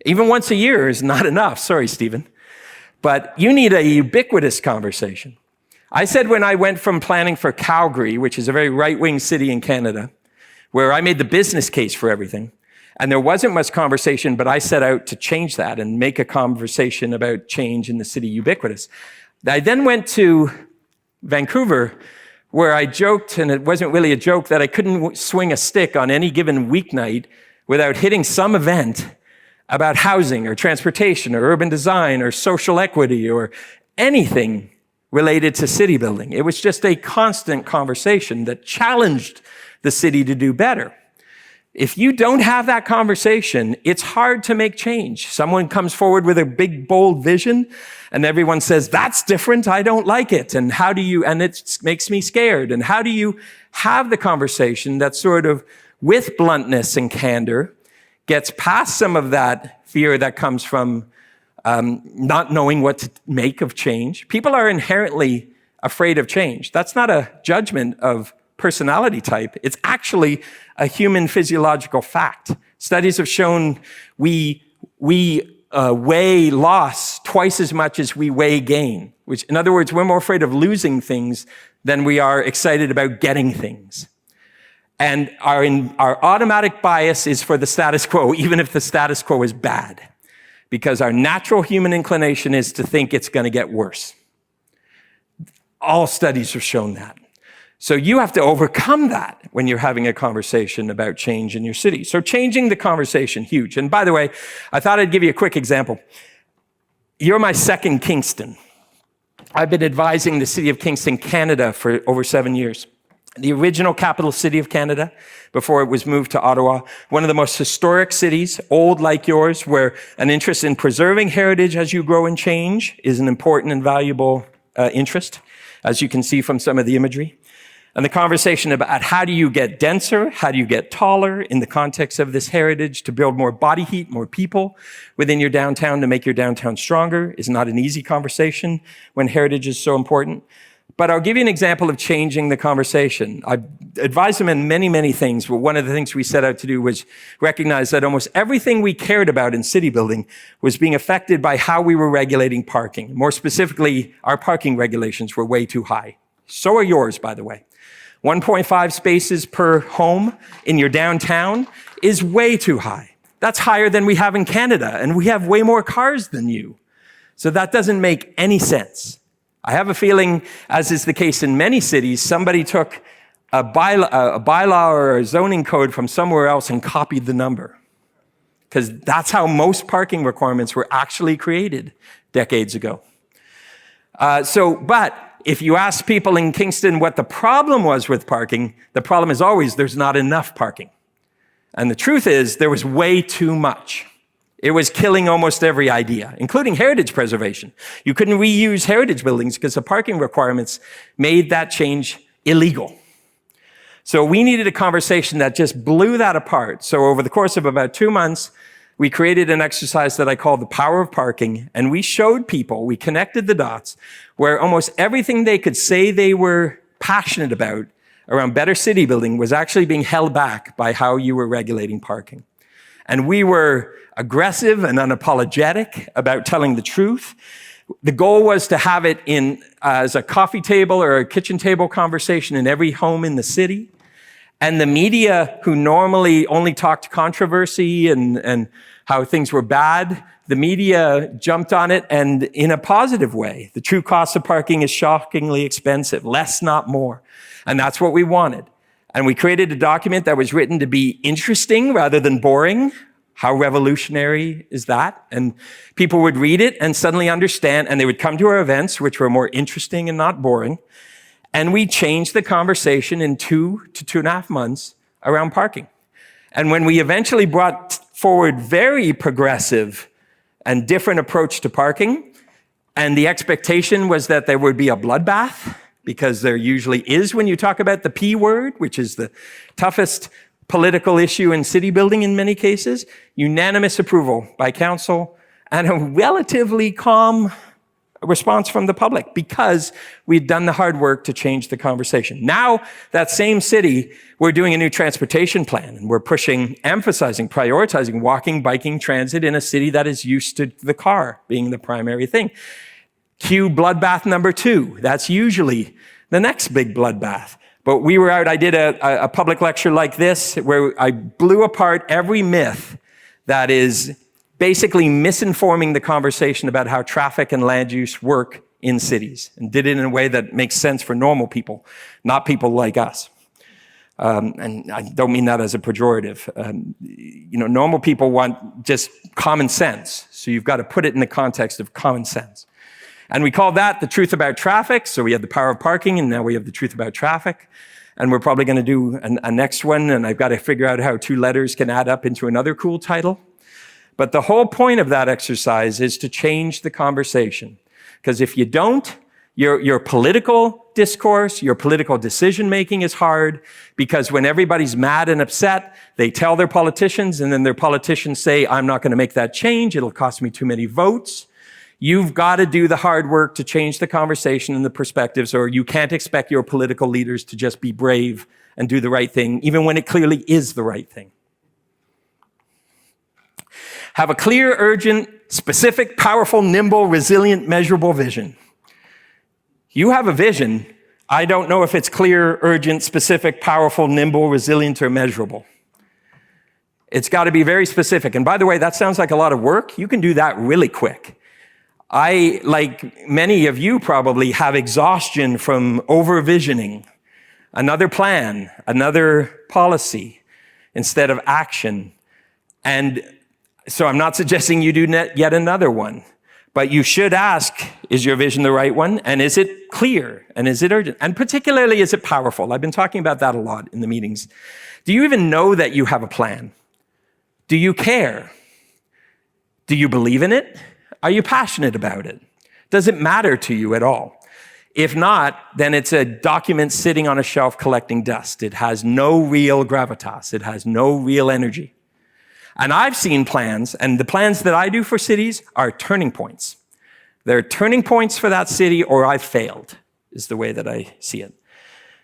Even once a year is not enough. Sorry, Stephen. But you need a ubiquitous conversation. I said when I went from planning for Calgary, which is a very right-wing city in Canada, where I made the business case for everything, and there wasn't much conversation, but I set out to change that and make a conversation about change in the city ubiquitous. I then went to Vancouver, where I joked, and it wasn't really a joke, that I couldn't swing a stick on any given weeknight without hitting some event about housing or transportation or urban design or social equity or anything related to city building. It was just a constant conversation that challenged the city to do better. If you don't have that conversation, it's hard to make change. Someone comes forward with a big, bold vision, and everyone says, that's different, I don't like it. And it makes me scared. And how do you have the conversation that sort of, with bluntness and candor, gets past some of that fear that comes from not knowing what to make of change? People are inherently afraid of change. That's not a judgment of personality type. It's actually a human physiological fact. Studies have shown we weigh loss twice as much as we weigh gain, which, in other words, we're more afraid of losing things than we are excited about getting things. And our automatic bias is for the status quo, even if the status quo is bad, because our natural human inclination is to think it's going to get worse. All studies have shown that. So you have to overcome that when you're having a conversation about change in your city. So changing the conversation, huge. And by the way, I thought I'd give you a quick example. You're my second Kingston. I've been advising the city of Kingston, Canada, for over 7 years. The original capital city of Canada, before it was moved to Ottawa, one of the most historic cities, old like yours, where an interest in preserving heritage as you grow and change is an important and valuable interest, as you can see from some of the imagery. And the conversation about how do you get denser, how do you get taller in the context of this heritage to build more body heat, more people within your downtown to make your downtown stronger is not an easy conversation when heritage is so important. But I'll give you an example of changing the conversation. I advised them in many, many things, but one of the things we set out to do was recognize that almost everything we cared about in city building was being affected by how we were regulating parking. More specifically, our parking regulations were way too high. So are yours, by the way. 1.5 spaces per home in your downtown is way too high. That's higher than we have in Canada, and we have way more cars than you. So that doesn't make any sense. I have a feeling, as is the case in many cities, somebody took a bylaw or a zoning code from somewhere else and copied the number. Because that's how most parking requirements were actually created decades ago. But if you ask people in Kingston what the problem was with parking, the problem is always there's not enough parking. And the truth is there was way too much. It was killing almost every idea, including heritage preservation. You couldn't reuse heritage buildings because the parking requirements made that change illegal. So we needed a conversation that just blew that apart. So over the course of about 2 months, we created an exercise that I called the power of parking, and we showed people, we connected the dots, where almost everything they could say they were passionate about around better city building was actually being held back by how you were regulating parking. And we were aggressive and unapologetic about telling the truth. The goal was to have it in as a coffee table or a kitchen table conversation in every home in the city. And the media, who normally only talked controversy and how things were bad, the media jumped on it, and in a positive way. The true cost of parking is shockingly expensive, less, not more. And that's what we wanted. And we created a document that was written to be interesting rather than boring. How revolutionary is that? And people would read it and suddenly understand, and they would come to our events, which were more interesting and not boring. And we changed the conversation in 2 to 2.5 months around parking. And when we eventually brought forward very progressive and different approach to parking, and the expectation was that there would be a bloodbath, because there usually is when you talk about the P word, which is the toughest political issue in city building in many cases, unanimous approval by council, and a relatively calm response from the public because we'd done the hard work to change the conversation. Now, that same city, we're doing a new transportation plan, and we're pushing, emphasizing, prioritizing walking, biking, transit in a city that is used to the car being the primary thing. Cue bloodbath number 2. That's usually the next big bloodbath. But we were out, I did a public lecture like this where I blew apart every myth that is basically misinforming the conversation about how traffic and land use work in cities, and did it in a way that makes sense for normal people, not people like us. And I don't mean that as a pejorative. Normal people want just common sense. So you've got to put it in the context of common sense. And we called that the truth about traffic. So we had the power of parking, and now we have the truth about traffic. And we're probably going to do a next one, and I've got to figure out how 2 letters can add up into another cool title. But the whole point of that exercise is to change the conversation. Because if you don't, your political discourse, your political decision-making is hard, because when everybody's mad and upset, they tell their politicians, and then their politicians say, I'm not going to make that change. It'll cost me too many votes. You've got to do the hard work to change the conversation and the perspectives, or you can't expect your political leaders to just be brave and do the right thing, even when it clearly is the right thing. Have a clear, urgent, specific, powerful, nimble, resilient, measurable vision. You have a vision. I don't know if it's clear, urgent, specific, powerful, nimble, resilient, or measurable. It's got to be very specific. And by the way, that sounds like a lot of work. You can do that really quick. I, like many of you probably, have exhaustion from over-visioning. Another plan, another policy, instead of action. And so I'm not suggesting you do yet another one. But you should ask, is your vision the right one? And is it clear? And is it urgent? And particularly, is it powerful? I've been talking about that a lot in the meetings. Do you even know that you have a plan? Do you care? Do you believe in it? Are you passionate about it? Does it matter to you at all? If not, then it's a document sitting on a shelf collecting dust. It has no real gravitas. It has no real energy. And I've seen plans, and the plans that I do for cities are turning points. They're turning points for that city, or I've failed, is the way that I see it.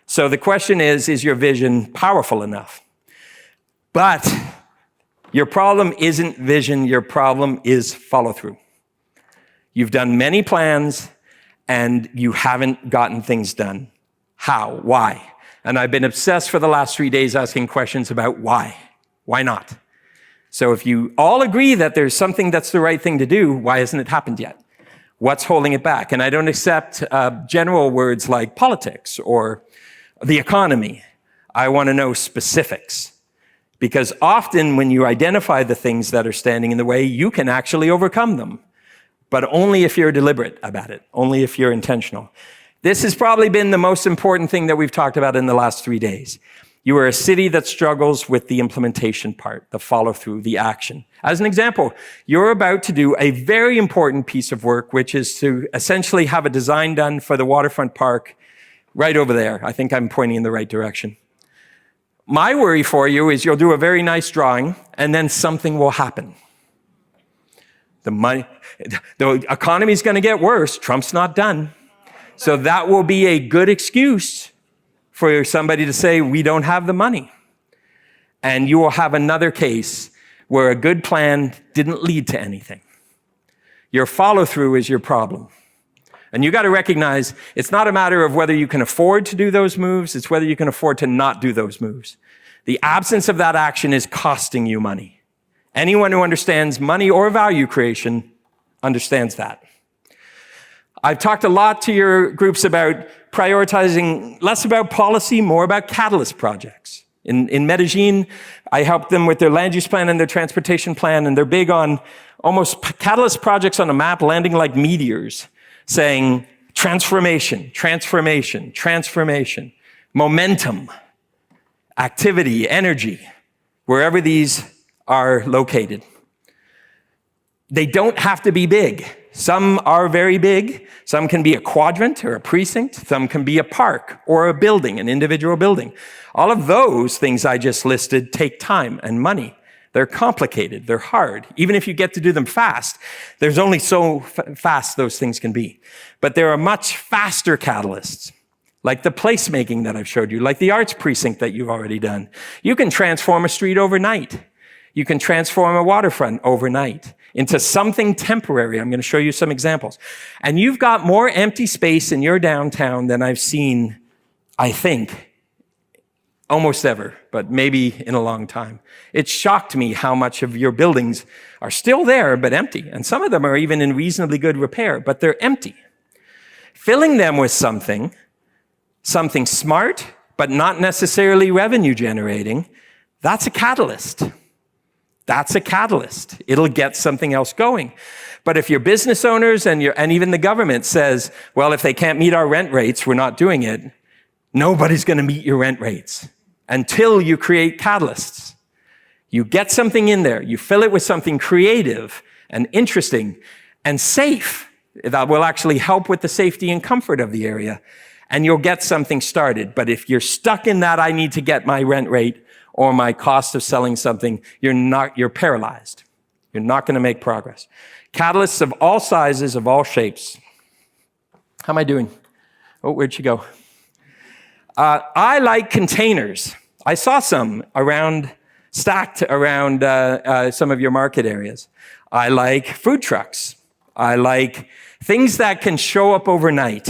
So the question is your vision powerful enough? But your problem isn't vision, your problem is follow-through. You've done many plans, and you haven't gotten things done. How? Why? And I've been obsessed for the last 3 days asking questions about why. Why not? So if you all agree that there's something that's the right thing to do, why hasn't it happened yet? What's holding it back? And I don't accept general words like politics or the economy. I want to know specifics. Because often when you identify the things that are standing in the way, you can actually overcome them. But only if you're deliberate about it, only if you're intentional. This has probably been the most important thing that we've talked about in the last 3 days. You are a city that struggles with the implementation part, the follow-through, the action. As an example, you're about to do a very important piece of work, which is to essentially have a design done for the Waterfront Park right over there. I think I'm pointing in the right direction. My worry for you is you'll do a very nice drawing, and then something will happen. The economy is going to get worse. Trump's not done. So that will be a good excuse for somebody to say, we don't have the money. And you will have another case where a good plan didn't lead to anything. Your follow-through is your problem. And you got to recognize it's not a matter of whether you can afford to do those moves, it's whether you can afford to not do those moves. The absence of that action is costing you money. Anyone who understands money or value creation understands that. I've talked a lot to your groups about prioritizing less about policy, more about catalyst projects. In Medellin, I helped them with their land use plan and their transportation plan, and they're big on almost catalyst projects on a map landing like meteors, saying transformation, transformation, transformation, momentum, activity, energy, wherever these are located. They don't have to be big. Some are very big. Some can be a quadrant or a precinct. Some can be a park or a building, an individual building. All of those things I just listed take time and money. They're complicated. They're hard. Even if you get to do them fast, there's only so fast those things can be. But there are much faster catalysts, like the placemaking that I've showed you, like the arts precinct that you've already done. You can transform a street overnight. You can transform a waterfront overnight into something temporary. I'm going to show you some examples. And you've got more empty space in your downtown than I've seen, I think, almost ever, but maybe in a long time. It shocked me how much of your buildings are still there, but empty. And some of them are even in reasonably good repair, but they're empty. Filling them with something smart, but not necessarily revenue generating, that's a catalyst. That's a catalyst. It'll get something else going. But if your business owners and even the government says, well, if they can't meet our rent rates, we're not doing it, nobody's going to meet your rent rates until you create catalysts. You get something in there. You fill it with something creative and interesting and safe that will actually help with the safety and comfort of the area. And you'll get something started. But if you're stuck in that, I need to get my rent rate or my cost of selling something, you're paralyzed. You're not going to make progress. Catalysts of all sizes, of all shapes. How am I doing? Oh, where'd she go? I like containers. I saw some stacked around some of your market areas. I like food trucks. I like things that can show up overnight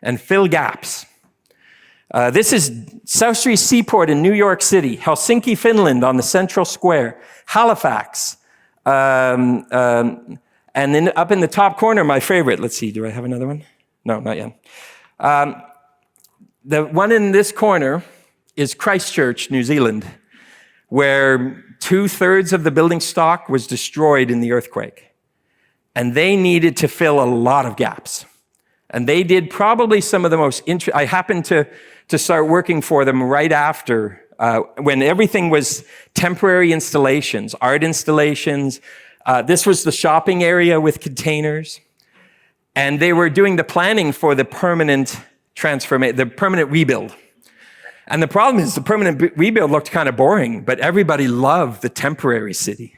and fill gaps. This is South Street Seaport in New York City, Helsinki, Finland on the Central Square, Halifax, and then up in the top corner, my favorite. Let's see, do I have another one? No, not yet. The one in this corner is Christchurch, New Zealand, where 2/3 of the building stock was destroyed in the earthquake. And they needed to fill a lot of gaps. And they did probably some of the most I happened to start working for them right after, when everything was temporary installations, art installations. This was the shopping area with containers. And they were doing the planning for the permanent the permanent rebuild. And the problem is the permanent rebuild looked kind of boring, but everybody loved the temporary city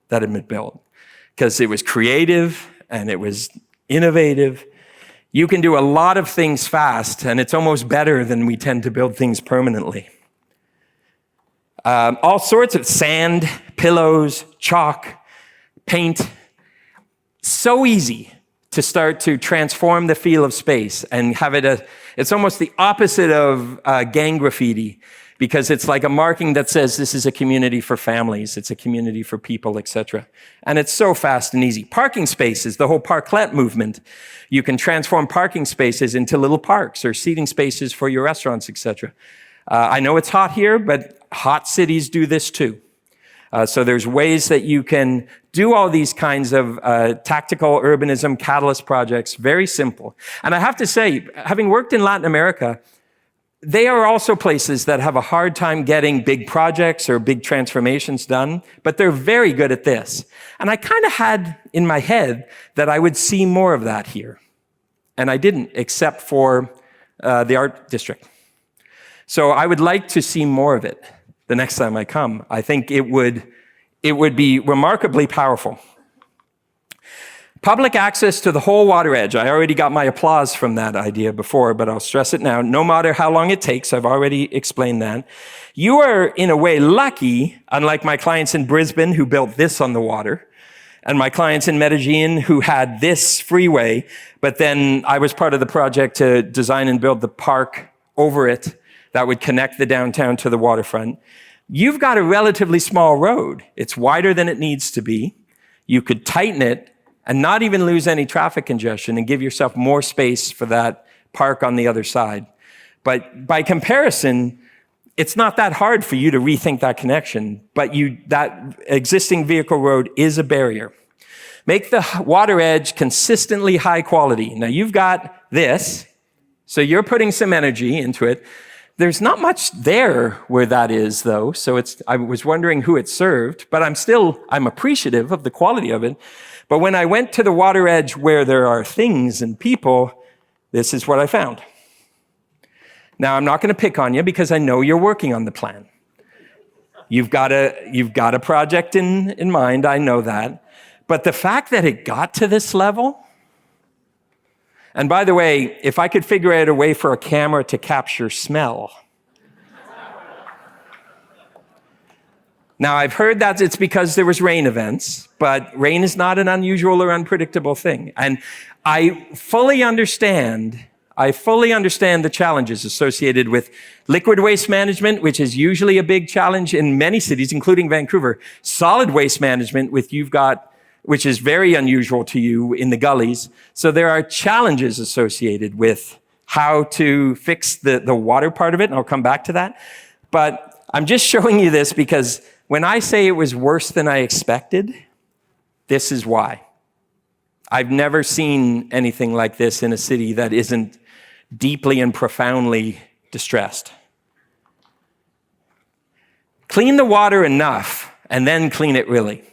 that had been built because it was creative and it was innovative. You can do a lot of things fast, and it's almost better than we tend to build things permanently. All sorts of sand, pillows, chalk, paint. So easy to start to transform the feel of space and have it it's almost the opposite of gang graffiti, because it's like a marking that says this is a community for families, it's a community for people, etc. And it's so fast and easy. Parking spaces, the whole parklet movement. You can transform parking spaces into little parks or seating spaces for your restaurants, etc. I know it's hot here, but hot cities do this too. So there's ways that you can do all these kinds of tactical urbanism catalyst projects, very simple. And I have to say, having worked in Latin America, they are also places that have a hard time getting big projects or big transformations done, but they're very good at this. And I kind of had in my head that I would see more of that here. And I didn't, except for the art district. So I would like to see more of it the next time I come. I think it would be remarkably powerful. Public access to the whole water edge. I already got my applause from that idea before, but I'll stress it now. No matter how long it takes, I've already explained that. You are, in a way, lucky, unlike my clients in Brisbane who built this on the water, and my clients in Medellin who had this freeway, but then I was part of the project to design and build the park over it that would connect the downtown to the waterfront. You've got a relatively small road. It's wider than it needs to be. You could tighten it and not even lose any traffic congestion and give yourself more space for that park on the other side. But by comparison, it's not that hard for you to rethink that connection, but that existing vehicle road is a barrier. Make the water edge consistently high quality. Now you've got this, so you're putting some energy into it. There's not much there where that is, though, so I was wondering who it served, but I'm appreciative of the quality of it. But when I went to the water edge where there are things and people, this is what I found. Now, I'm not going to pick on you because I know you're working on the plan. You've got a project in mind, I know that. But the fact that it got to this level, and by the way, if I could figure out a way for a camera to capture smell. Now, I've heard that it's because there was rain events, but rain is not an unusual or unpredictable thing. And I fully understand the challenges associated with liquid waste management, which is usually a big challenge in many cities, including Vancouver. Solid waste management, which is very unusual to you in the gullies. So there are challenges associated with how to fix the water part of it, and I'll come back to that. But I'm just showing you this because when I say it was worse than I expected, this is why. I've never seen anything like this in a city that isn't deeply and profoundly distressed. Clean the water enough, and then clean it really.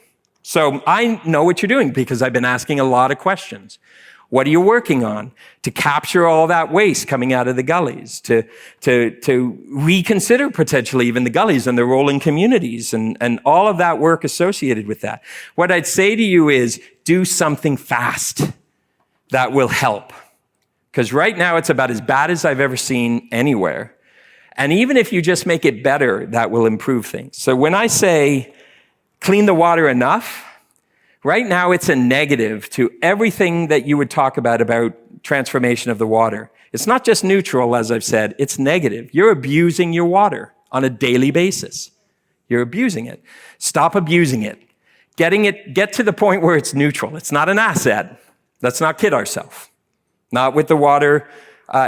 So I know what you're doing because I've been asking a lot of questions. What are you working on to capture all that waste coming out of the gullies, to reconsider potentially even the gullies and their role in communities and all of that work associated with that? What I'd say to you is do something fast that will help. Because right now it's about as bad as I've ever seen anywhere. And even if you just make it better, that will improve things. So when I say clean the water enough, right now it's a negative to everything that you would talk about transformation of the water. It's not just neutral, as I've said, it's negative. You're abusing your water on a daily basis. You're abusing it. Stop abusing it. Get to the point where it's neutral. It's not an asset. Let's not kid ourselves. Not with the water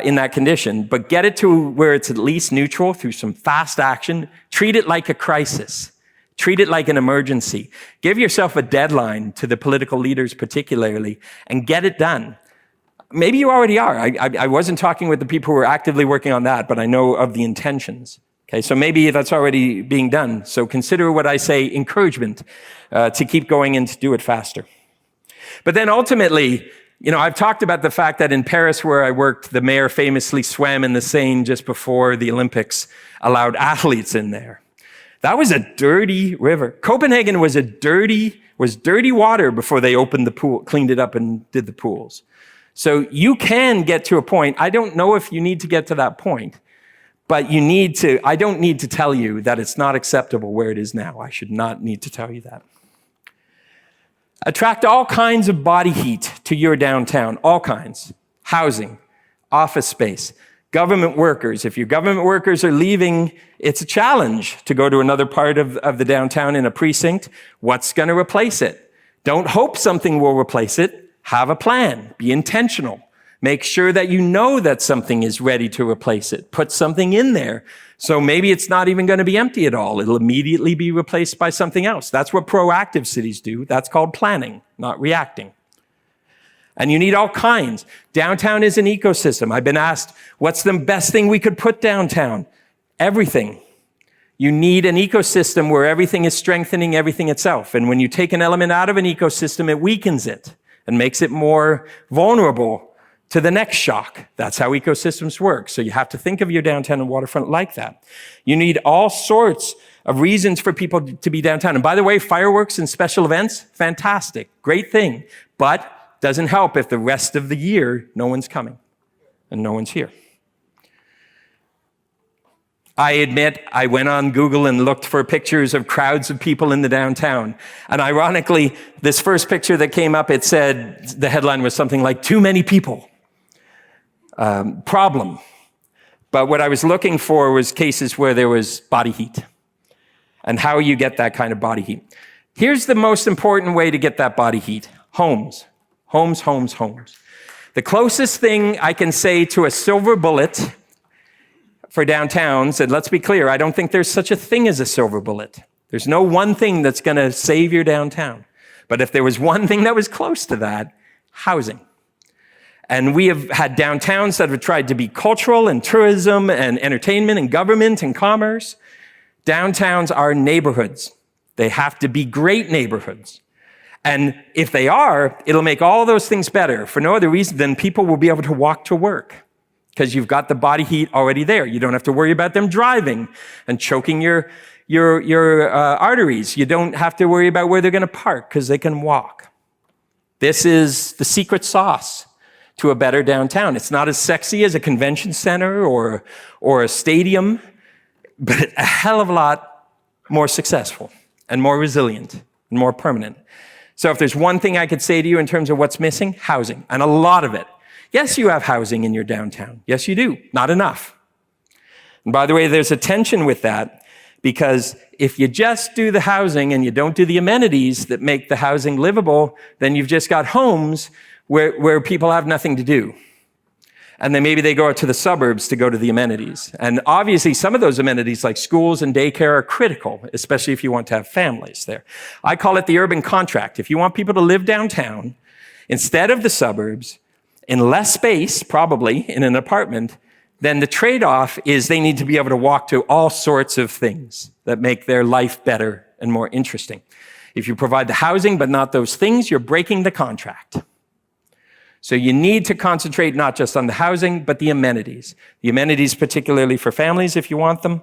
in that condition, but get it to where it's at least neutral through some fast action. Treat it like a crisis. Treat it like an emergency. Give yourself a deadline to the political leaders particularly and get it done. Maybe you already are. I wasn't talking with the people who are actively working on that, but I know of the intentions. Okay, so maybe that's already being done. So consider what I say encouragement to keep going and to do it faster. But then ultimately, I've talked about the fact that in Paris where I worked, the mayor famously swam in the Seine just before the Olympics allowed athletes in there. That was a dirty river. Copenhagen was dirty water before they opened the pool, cleaned it up and did the pools. So you can get to a point. I don't know if you need to get to that point, but I don't need to tell you that it's not acceptable where it is now. I should not need to tell you that. Attract all kinds of body heat to your downtown, all kinds. Housing, office space, government workers. If your government workers are leaving, it's a challenge to go to another part of the downtown in a precinct. What's going to replace it? Don't hope something will replace it. Have a plan. Be intentional. Make sure that you know that something is ready to replace it. Put something in there. So maybe it's not even going to be empty at all. It'll immediately be replaced by something else. That's what proactive cities do. That's called planning, not reacting. And you need all kinds. Downtown is an ecosystem. I've been asked, what's the best thing we could put downtown? Everything. You need an ecosystem where everything is strengthening everything itself. And when you take an element out of an ecosystem, it weakens it and makes it more vulnerable to the next shock. That's how ecosystems work. So you have to think of your downtown and waterfront like that. You need all sorts of reasons for people to be downtown. And by the way, fireworks and special events, fantastic, great thing. But doesn't help if the rest of the year no one's coming and no one's here. I admit I went on Google and looked for pictures of crowds of people in the downtown. And ironically, this first picture that came up, it said, the headline was something like, too many people. Problem. But what I was looking for was cases where there was body heat and how you get that kind of body heat. Here's the most important way to get that body heat. Homes. Homes, homes, homes. The closest thing I can say to a silver bullet for downtowns, and let's be clear, I don't think there's such a thing as a silver bullet. There's no one thing that's going to save your downtown. But if there was one thing that was close to that, housing. And we have had downtowns that have tried to be cultural and tourism and entertainment and government and commerce. Downtowns are neighborhoods. They have to be great neighborhoods. And if they are, it'll make all those things better for no other reason than people will be able to walk to work because you've got the body heat already there. You don't have to worry about them driving and choking your arteries. You don't have to worry about where they're going to park because they can walk. This is the secret sauce to a better downtown. It's not as sexy as a convention center or a stadium, but a hell of a lot more successful and more resilient and more permanent. So if there's one thing I could say to you in terms of what's missing, housing, and a lot of it. Yes, you have housing in your downtown. Yes, you do. Not enough. And by the way, there's a tension with that because if you just do the housing and you don't do the amenities that make the housing livable, then you've just got homes where people have nothing to do. And then maybe they go out to the suburbs to go to the amenities. And obviously some of those amenities like schools and daycare are critical, especially if you want to have families there. I call it the urban contract. If you want people to live downtown, instead of the suburbs, in less space, probably in an apartment, then the trade-off is they need to be able to walk to all sorts of things that make their life better and more interesting. If you provide the housing but not those things, you're breaking the contract. So you need to concentrate not just on the housing, but the amenities. The amenities particularly for families if you want them,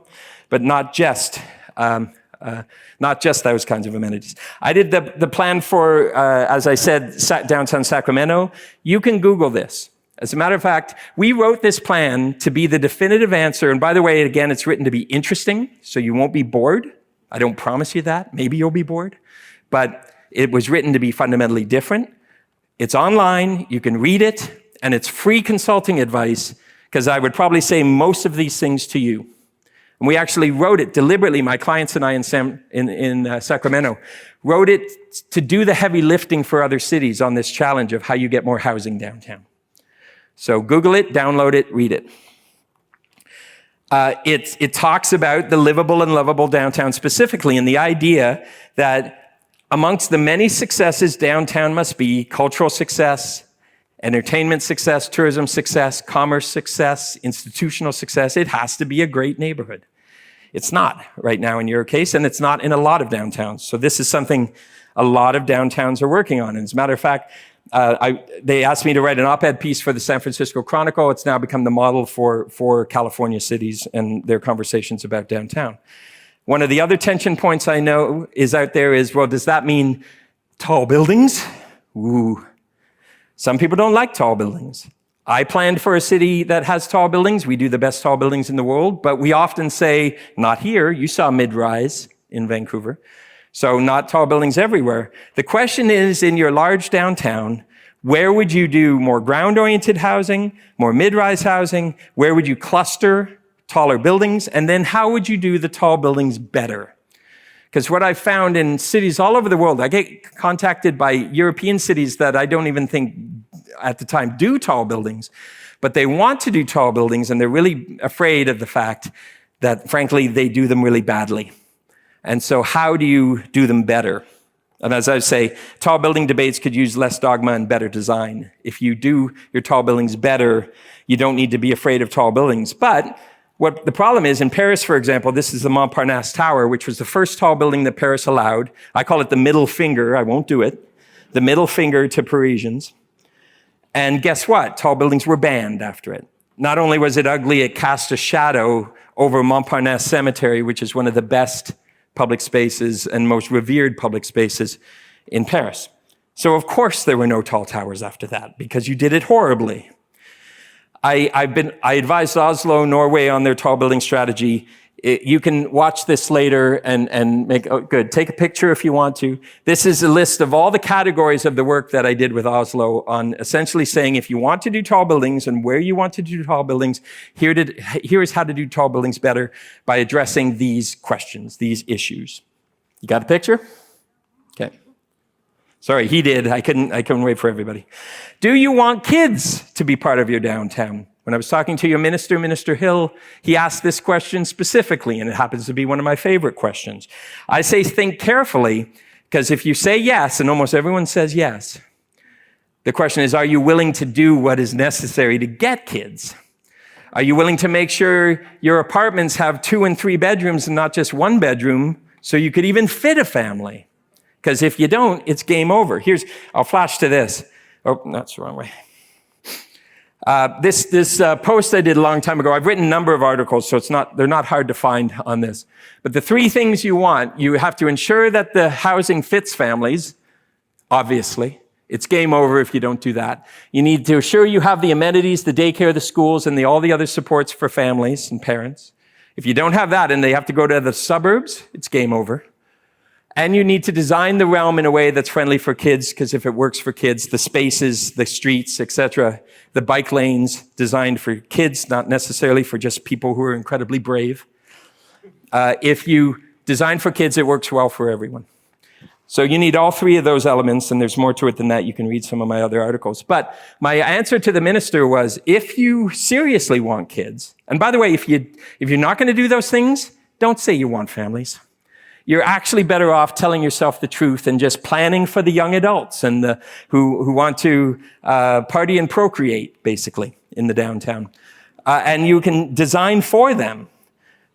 but not just those kinds of amenities. I did the plan for, as I said, downtown Sacramento. You can Google this. As a matter of fact, we wrote this plan to be the definitive answer. And by the way, again, it's written to be interesting, so you won't be bored. I don't promise you that. Maybe you'll be bored. But it was written to be fundamentally different. It's online, you can read it, and it's free consulting advice, because I would probably say most of these things to you. And we actually wrote it deliberately, my clients and I in Sacramento, wrote it to do the heavy lifting for other cities on this challenge of how you get more housing downtown. So Google it, download it, read it. It talks about the livable and lovable downtown specifically, and the idea that amongst the many successes downtown must be cultural success, entertainment success, tourism success, commerce success, institutional success. It has to be a great neighborhood. It's not right now in your case, and it's not in a lot of downtowns. So this is something a lot of downtowns are working on. And as a matter of fact, they asked me to write an op-ed piece for the San Francisco Chronicle. It's now become the model for California cities and their conversations about downtown. One of the other tension points I know is out there is, well, does that mean tall buildings? Ooh. Some people don't like tall buildings. I planned for a city that has tall buildings. We do the best tall buildings in the world, but we often say, not here. You saw mid-rise in Vancouver. So not tall buildings everywhere. The question is, in your large downtown, where would you do more ground-oriented housing, more mid-rise housing? Where would you cluster taller buildings? And then how would you do the tall buildings better? Because what I've found in cities all over the world, I get contacted by European cities that I don't even think at the time do tall buildings, but they want to do tall buildings, and they're really afraid of the fact that, frankly, they do them really badly. And so how do you do them better? And as I say, tall building debates could use less dogma and better design. If you do your tall buildings better, you don't need to be afraid of tall buildings. But what the problem is, in Paris, for example, this is the Montparnasse Tower, which was the first tall building that Paris allowed. I call it the middle finger. I won't do it. The middle finger to Parisians. And guess what? Tall buildings were banned after it. Not only was it ugly, it cast a shadow over Montparnasse Cemetery, which is one of the best public spaces and most revered public spaces in Paris. So of course there were no tall towers after that, because you did it horribly. I advised Oslo, Norway on their tall building strategy. You can watch this later and make, oh, good, take a picture if you want to. This is a list of all the categories of the work that I did with Oslo on essentially saying, if you want to do tall buildings and where you want to do tall buildings, here is how to do tall buildings better by addressing these questions, these issues. You got the picture? Okay. Sorry, he did. I couldn't wait for everybody. Do you want kids to be part of your downtown? When I was talking to your minister, Minister Hill, he asked this question specifically, and it happens to be one of my favorite questions. I say think carefully, because if you say yes, and almost everyone says yes, the question is, are you willing to do what is necessary to get kids? Are you willing to make sure your apartments have 2 and 3 bedrooms and not just 1 bedroom, so you could even fit a family? Because if you don't, it's game over. I'll flash to this. Oh, that's the wrong way. This post I did a long time ago, I've written a number of articles, so they're not hard to find on this. But the 3 things you want, you have to ensure that the housing fits families, obviously. It's game over if you don't do that. You need to assure you have the amenities, the daycare, the schools, and all the other supports for families and parents. If you don't have that and they have to go to the suburbs, it's game over. And you need to design the realm in a way that's friendly for kids, because if it works for kids, the spaces, the streets, etc., the bike lanes designed for kids, not necessarily for just people who are incredibly brave. If you design for kids, it works well for everyone. So you need all 3 of those elements, and there's more to it than that. You can read some of my other articles. But my answer to the minister was, if you seriously want kids, and by the way, if you're not going to do those things, don't say you want families. You're actually better off telling yourself the truth and just planning for the young adults and who want to party and procreate, basically, in the downtown. And you can design for them.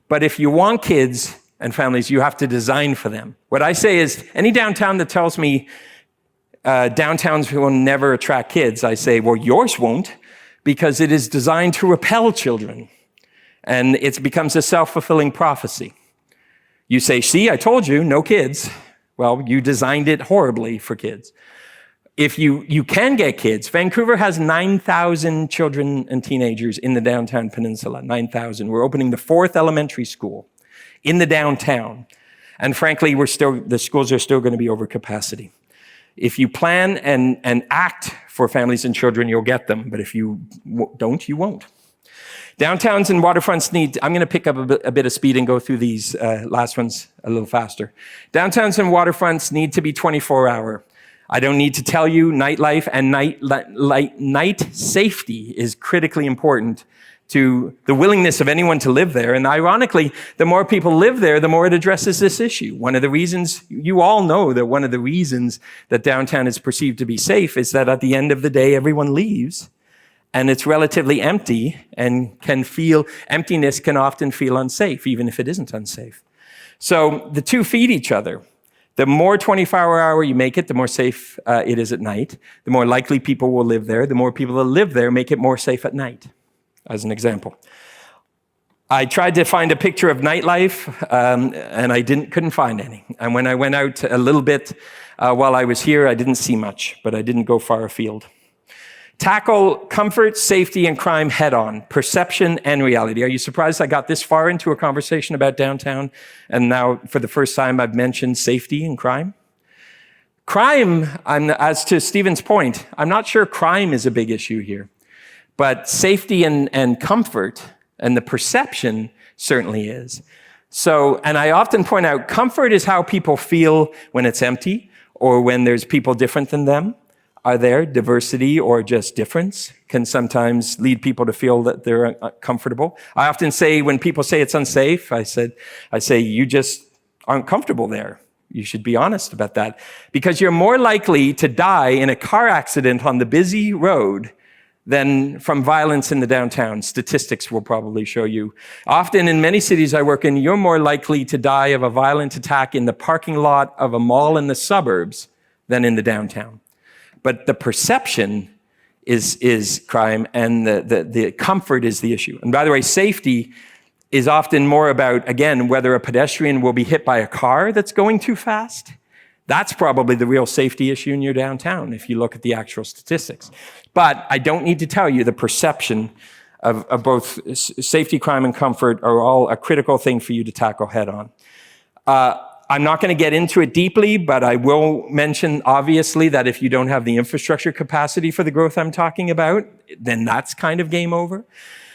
But if you want kids and families, you have to design for them. What I say is, any downtown that tells me downtowns will never attract kids, I say, well, yours won't, because it is designed to repel children. And it becomes a self-fulfilling prophecy. You say, see, I told you, no kids. Well, you designed it horribly for kids. If you can get kids, Vancouver has 9,000 children and teenagers in the downtown peninsula, 9,000. We're opening the 4th elementary school in the downtown. And frankly, the schools are still going to be over capacity. If you plan and act for families and children, you'll get them. But if you don't, you won't. Downtowns and waterfronts I'm going to pick up a bit of speed and go through these last ones a little faster. Downtowns and waterfronts need to be 24-hour. I don't need to tell you, nightlife and night safety is critically important to the willingness of anyone to live there. And ironically, the more people live there, the more it addresses this issue. One of the reasons, you all know that one of the reasons that downtown is perceived to be safe is that at the end of the day, everyone leaves. And it's relatively empty, and emptiness can often feel unsafe, even if it isn't unsafe. So the 2 feed each other. The more 24-hour you make it, the more safe it is at night. The more likely people will live there. The more people that live there make it more safe at night, as an example. I tried to find a picture of nightlife, and I couldn't find any. And when I went out a little bit while I was here, I didn't see much, but I didn't go far afield. Tackle comfort, safety, and crime head-on, perception and reality. Are you surprised I got this far into a conversation about downtown, and now for the first time I've mentioned safety and crime? Crime, as to Stephen's point, I'm not sure crime is a big issue here, but safety and comfort and the perception certainly is. So, and I often point out, comfort is how people feel when it's empty or when there's people different than them. are there. Diversity or just difference can sometimes lead people to feel that they're comfortable. I often say when people say it's unsafe, I say you just aren't comfortable there. You should be honest about that, because you're more likely to die in a car accident on the busy road than from violence in the downtown. Statistics will probably show you. Often in many cities I work in, you're more likely to die of a violent attack in the parking lot of a mall in the suburbs than in the downtown. But the perception is crime, and the comfort is the issue. And by the way, safety is often more about, again, whether a pedestrian will be hit by a car that's going too fast. That's probably the real safety issue in your downtown, if you look at the actual statistics. But I don't need to tell you the perception of both safety, crime, and comfort are all a critical thing for you to tackle head on. I'm not going to get into it deeply, but I will mention, obviously, that if you don't have the infrastructure capacity for the growth I'm talking about, then that's kind of game over.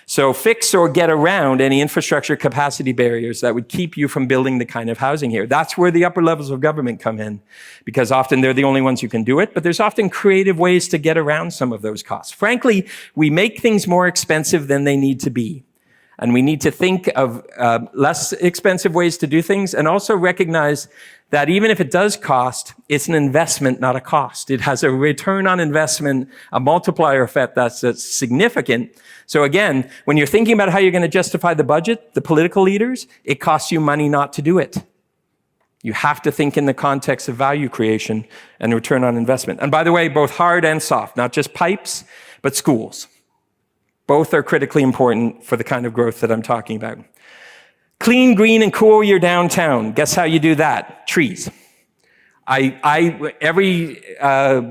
So fix or get around any infrastructure capacity barriers that would keep you from building the kind of housing here. That's where the upper levels of government come in, because often they're the only ones who can do it, but there's often creative ways to get around some of those costs. Frankly, we make things more expensive than they need to be. And we need to think of less expensive ways to do things, and also recognize that even if it does cost, it's an investment, not a cost. It has a return on investment, a multiplier effect that's significant. So again, when you're thinking about how you're going to justify the budget, the political leaders, it costs you money not to do it. You have to think in the context of value creation and return on investment. And by the way, both hard and soft, not just pipes, but schools. Both are critically important for the kind of growth that I'm talking about. Clean, green, and cool your downtown. Guess how you do that? Trees. Every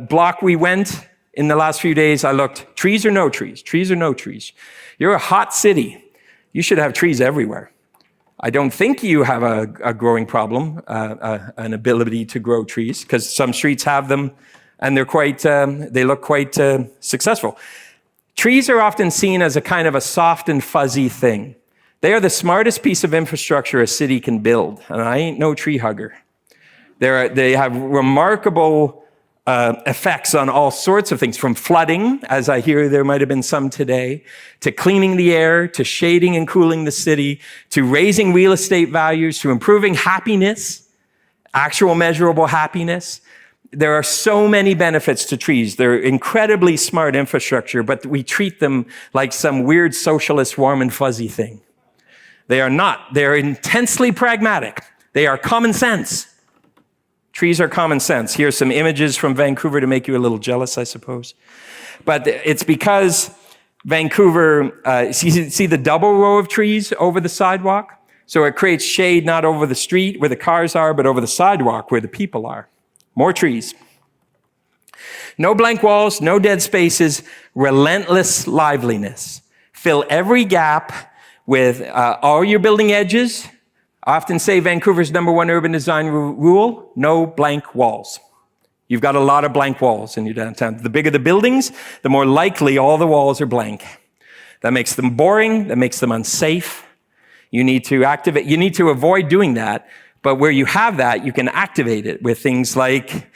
block we went in the last few days, I looked, trees or no trees? Trees or no trees? You're a hot city. You should have trees everywhere. I don't think you have a growing problem, an ability to grow trees, because some streets have them, and they look quite successful. Trees are often seen as a kind of a soft and fuzzy thing. They are the smartest piece of infrastructure a city can build, and I ain't no tree hugger. They have remarkable effects on all sorts of things, from flooding, as I hear there might have been some today, to cleaning the air, to shading and cooling the city, to raising real estate values, to improving happiness, actual measurable happiness. There are so many benefits to trees. They're incredibly smart infrastructure, but we treat them like some weird socialist warm and fuzzy thing. They are not. They are intensely pragmatic. They are common sense. Trees are common sense. Here's some images from Vancouver to make you a little jealous, I suppose. But it's because Vancouver, see the double row of trees over the sidewalk? So it creates shade not over the street where the cars are, but over the sidewalk where the people are. More trees. No blank walls, no dead spaces, relentless liveliness. Fill every gap with all your building edges. I often say Vancouver's #1 urban design rule, no blank walls. You've got a lot of blank walls in your downtown. The bigger the buildings, the more likely all the walls are blank. That makes them boring, that makes them unsafe. You need to avoid doing that. But where you have that, you can activate it with things like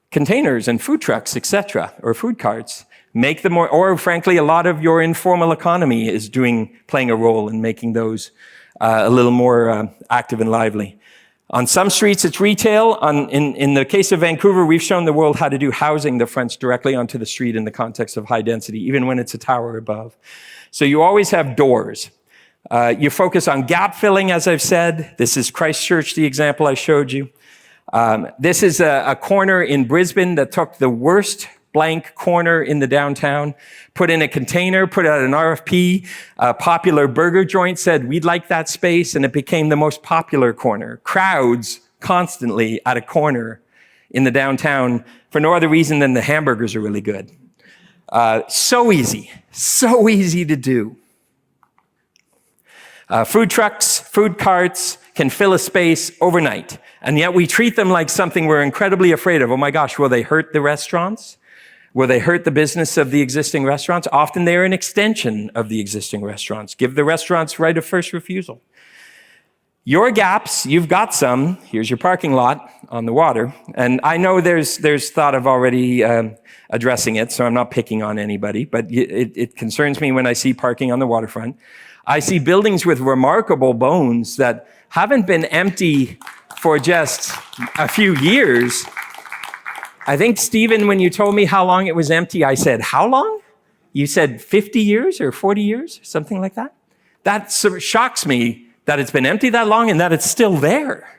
containers and food trucks, etc., or food carts. Make them more, or frankly, a lot of your informal economy is playing a role in making those a little more active and lively. On some streets, it's retail. In the case of Vancouver, we've shown the world how to do housing that fronts directly onto the street in the context of high density, even when it's a tower above. So you always have doors. You focus on gap filling, as I've said. This is Christchurch, the example I showed you. This is a corner in Brisbane that took the worst blank corner in the downtown, put in a container, put out an RFP. A popular burger joint said, we'd like that space, and it became the most popular corner. Crowds constantly at a corner in the downtown for no other reason than the hamburgers are really good. So easy to do. Food trucks, food carts can fill a space overnight, and yet we treat them like something we're incredibly afraid of. Oh my gosh, will they hurt the restaurants? Will they hurt the business of the existing restaurants? Often they're an extension of the existing restaurants. Give the restaurants right of first refusal. Your gaps, you've got some. Here's your parking lot on the water. And I know there's thought of already addressing it, so I'm not picking on anybody, but it concerns me when I see parking on the waterfront. I see buildings with remarkable bones that haven't been empty for just a few years. I think, Stephen, when you told me how long it was empty, I said, how long? You said 50 years or 40 years, something like that? That sort of shocks me that it's been empty that long and that it's still there.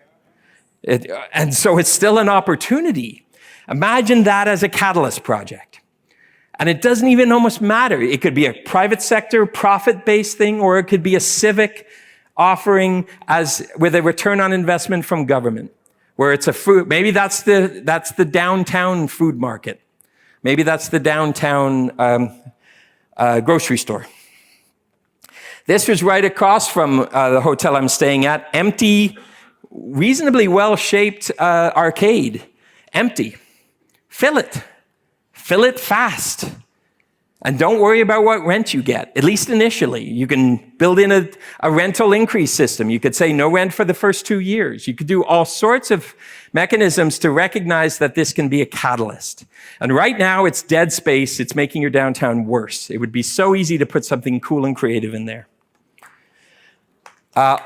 And so it's still an opportunity. Imagine that as a catalyst project. And it doesn't even almost matter. It could be a private sector, profit-based thing, or it could be a civic offering with a return on investment from government, where it's a food. Maybe that's the downtown food market. Maybe that's the downtown grocery store. This was right across from the hotel I'm staying at. Empty, reasonably well-shaped arcade. Empty. Fill it. Fill it fast. And don't worry about what rent you get, at least initially. You can build in a rental increase system. You could say no rent for the first 2 years. You could do all sorts of mechanisms to recognize that this can be a catalyst. And right now, it's dead space. It's making your downtown worse. It would be so easy to put something cool and creative in there.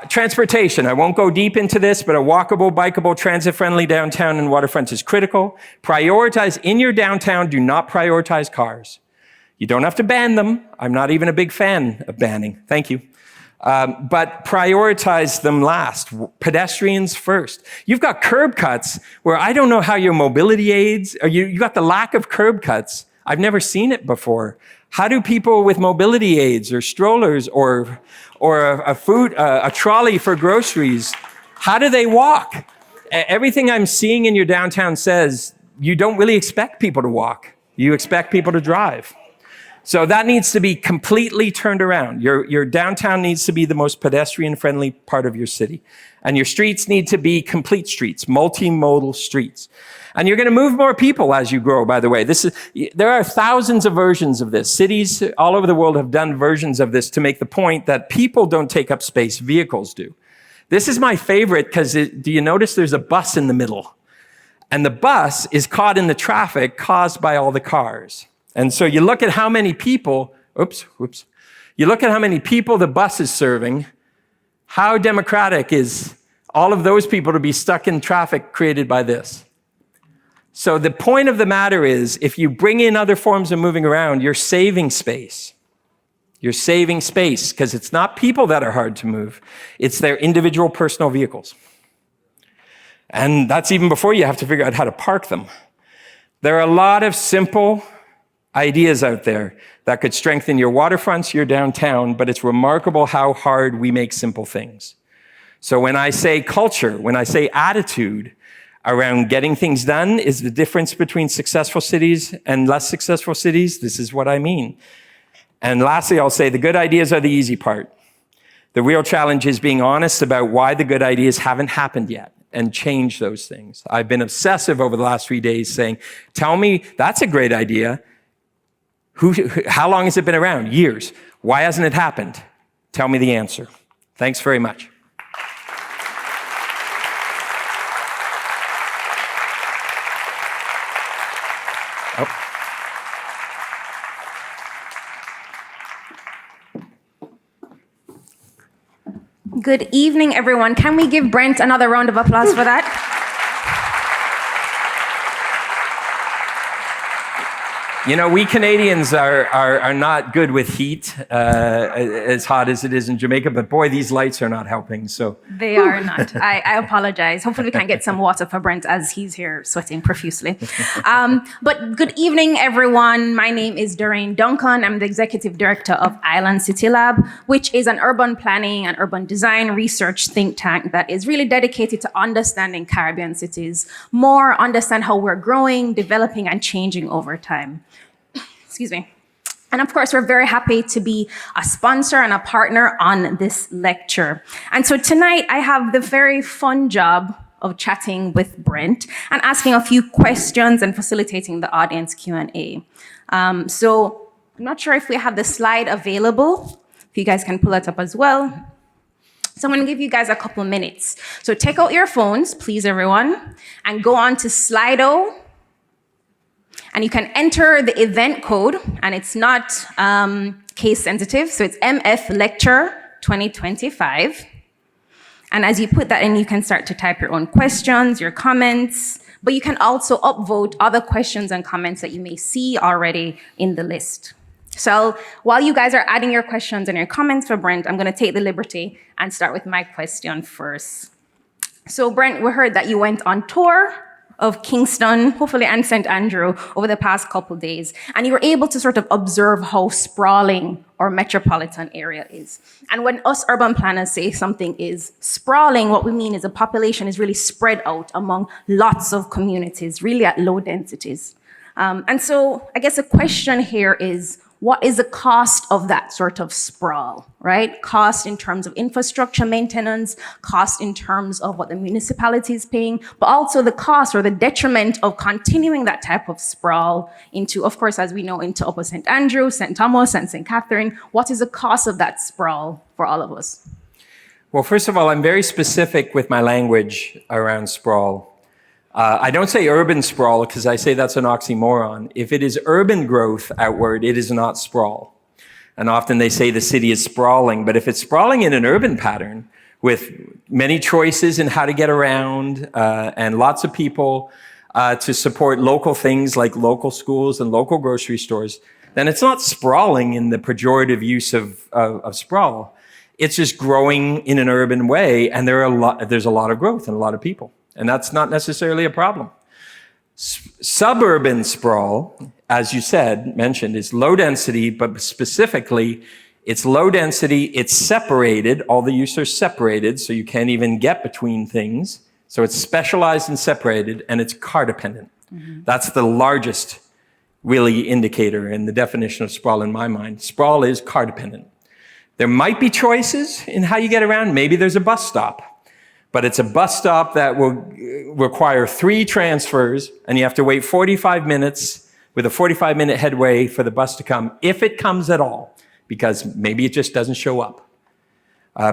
Transportation, I won't go deep into this, but a walkable, bikeable, transit-friendly downtown and waterfront is critical. Prioritize in your downtown, do not prioritize cars. You don't have to ban them. I'm not even a big fan of banning. Thank you. But prioritize them last. Pedestrians first. You've got curb cuts where I don't know how your mobility aids, or you got the lack of curb cuts. I've never seen it before. How do people with mobility aids or strollers or a trolley for groceries, how do they walk? Everything I'm seeing in your downtown says you don't really expect people to walk. You expect people to drive. So that needs to be completely turned around. Your downtown needs to be the most pedestrian-friendly part of your city. And your streets need to be complete streets, multimodal streets. And you're going to move more people as you grow, by the way. There are thousands of versions of this. Cities all over the world have done versions of this to make the point that people don't take up space, vehicles do. This is my favorite because do you notice there's a bus in the middle? And the bus is caught in the traffic caused by all the cars. And so you look at how many people, you look at how many people the bus is serving. How democratic is all of those people to be stuck in traffic created by this? So the point of the matter is, if you bring in other forms of moving around, you're saving space. You're saving space because it's not people that are hard to move. It's their individual personal vehicles. And that's even before you have to figure out how to park them. There are a lot of simple ideas out there that could strengthen your waterfronts, your downtown, but it's remarkable how hard we make simple things. So when I say culture, when I say attitude around getting things done is the difference between successful cities and less successful cities, this is what I mean. And lastly, I'll say the good ideas are the easy part. The real challenge is being honest about why the good ideas haven't happened yet and change those things. I've been obsessive over the last 3 days saying, tell me, that's a great idea. How long has it been around? Years. Why hasn't it happened? Tell me the answer. Thanks very much. Good evening, everyone. Can we give Brent another round of applause for that? You know, we Canadians are not good with heat, as hot as it is in Jamaica, but boy, these lights are not helping, so. They are not. I apologize. Hopefully we can get some water for Brent as he's here sweating profusely. But good evening, everyone. My name is Doreen Duncan. I'm the Executive Director of Island City Lab, which is an urban planning and urban design research think tank that is really dedicated to understanding Caribbean cities more, understand how we're growing, developing, and changing over time. Excuse me. And of course, we're very happy to be a sponsor and a partner on this lecture. And so tonight, I have the very fun job of chatting with Brent and asking a few questions and facilitating the audience Q&A. So I'm not sure if we have the slide available. If you guys can pull it up as well. So I'm going to give you guys a couple minutes. So take out your phones, please, everyone, and go on to Slido. And you can enter the event code, and it's not case sensitive, so it's MF Lecture 2025. And as you put that in, you can start to type your own questions, your comments, but you can also upvote other questions and comments that you may see already in the list. So while you guys are adding your questions and your comments for Brent, I'm going to take the liberty and start with my question first. So Brent, we heard that you went on tour of Kingston, hopefully, and St. Andrew over the past couple days, and you were able to sort of observe how sprawling our metropolitan area is. And when us urban planners say something is sprawling, what we mean is a population is really spread out among lots of communities, really at low densities. And so I guess the question here is, what is the cost of that sort of sprawl, right? Cost in terms of infrastructure maintenance, cost in terms of what the municipality is paying, but also the cost or the detriment of continuing that type of sprawl into, of course, as we know, into Upper St. Andrew, St. Thomas, and St. Catherine. What is the cost of that sprawl for all of us? Well, first of all, I'm very specific with my language around sprawl. I don't say urban sprawl because I say that's an oxymoron. If it is urban growth outward, it is not sprawl. And often they say the city is sprawling, but if it's sprawling in an urban pattern with many choices in how to get around and lots of people to support local things like local schools and local grocery stores, then it's not sprawling in the pejorative use of sprawl. It's just growing in an urban way, and there's a lot of growth and a lot of people. And that's not necessarily a problem. Suburban sprawl, as you mentioned, is low density, but specifically, it's low density, it's separated, all the use are separated, so you can't even get between things. So it's specialized and separated, and it's car dependent. Mm-hmm. That's the largest, really, indicator in the definition of sprawl in my mind. Sprawl is car dependent. There might be choices in how you get around. Maybe there's a bus stop. But it's a bus stop that will require 3 transfers, and you have to wait 45 minutes with a 45-minute headway for the bus to come, if it comes at all, because maybe it just doesn't show up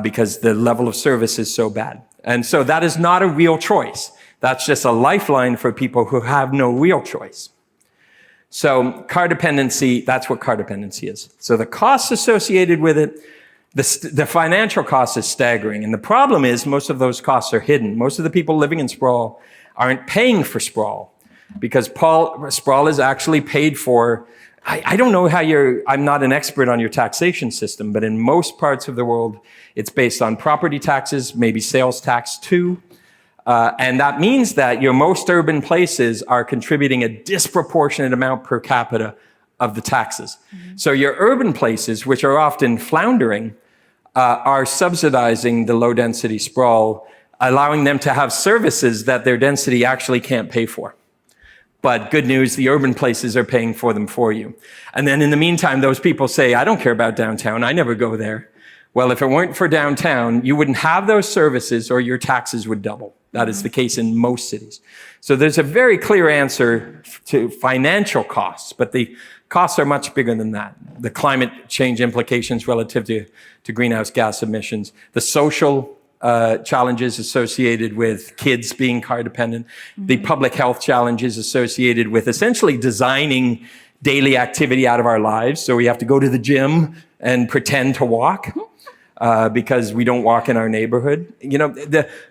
because the level of service is so bad. And so that is not a real choice. That's just a lifeline for people who have no real choice. So car dependency, that's what car dependency is. So the costs associated with it, the financial cost is staggering. And the problem is most of those costs are hidden. Most of the people living in sprawl aren't paying for sprawl because sprawl is actually paid for. I don't know how I'm not an expert on your taxation system, but in most parts of the world, it's based on property taxes, maybe sales tax too. And that means that your most urban places are contributing a disproportionate amount per capita of the taxes. Mm-hmm. So your urban places, which are often floundering, are subsidizing the low density sprawl, allowing them to have services that their density actually can't pay for. But good news, the urban places are paying for them for you. And then in the meantime, those people say, I don't care about downtown, I never go there. Well, if it weren't for downtown, you wouldn't have those services or your taxes would double. That is the case in most cities. So there's a very clear answer to financial costs, but the costs are much bigger than that. The climate change implications relative to greenhouse gas emissions, the social challenges associated with kids being car dependent, the public health challenges associated with essentially designing daily activity out of our lives. So we have to go to the gym and pretend to walk because we don't walk in our neighborhood. You know,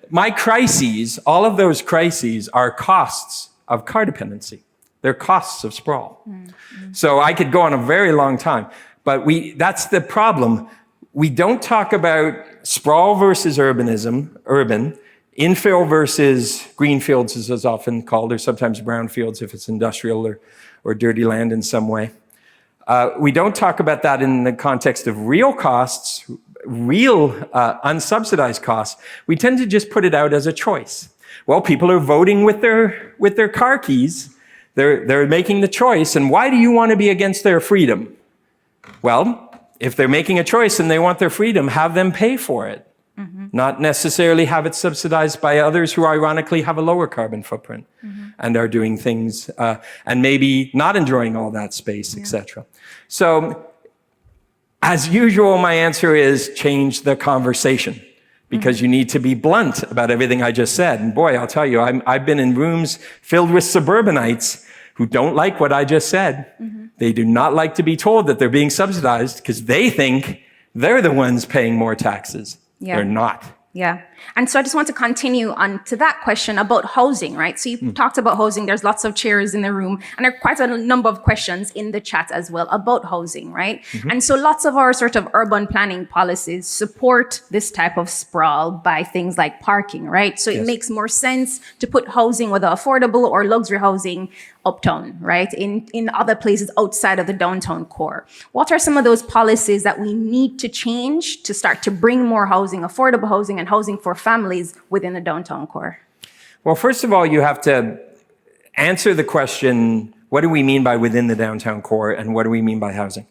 my crises, all of those crises are costs of car dependency. They're costs of sprawl. Mm-hmm. So I could go on a very long time, but that's the problem. We don't talk about sprawl versus urban, infill versus greenfields, as it's often called, or sometimes brownfields if it's industrial or dirty land in some way. We don't talk about that in the context of real costs, real unsubsidized costs. We tend to just put it out as a choice. Well, people are voting with their car keys. They're making the choice. And why do you want to be against their freedom? Well, if they're making a choice and they want their freedom, have them pay for it. Mm-hmm. Not necessarily have it subsidized by others who ironically have a lower carbon footprint and are doing things and maybe not enjoying all that space, etc. So as usual, my answer is change the conversation. because you need to be blunt about everything I just said. And boy, I'll tell you, I've been in rooms filled with suburbanites who don't like what I just said. They do not like to be told that they're being subsidized because they think they're the ones paying more taxes. They're not. Yeah. And so I just want to continue on to that question about housing, right? So you talked about housing. There's lots of chairs in the room, and there are quite a number of questions in the chat as well about housing, right? And so lots of our sort of urban planning policies support this type of sprawl by things like parking, right? So it makes more sense to put housing, whether affordable or luxury housing, uptown, right? In other places outside of the downtown core. What are some of those policies that we need to change to start to bring more housing, affordable housing, and housing for families within the downtown core? Well, first of all, you have to answer the question, what do we mean by within the downtown core, and what do we mean by housing?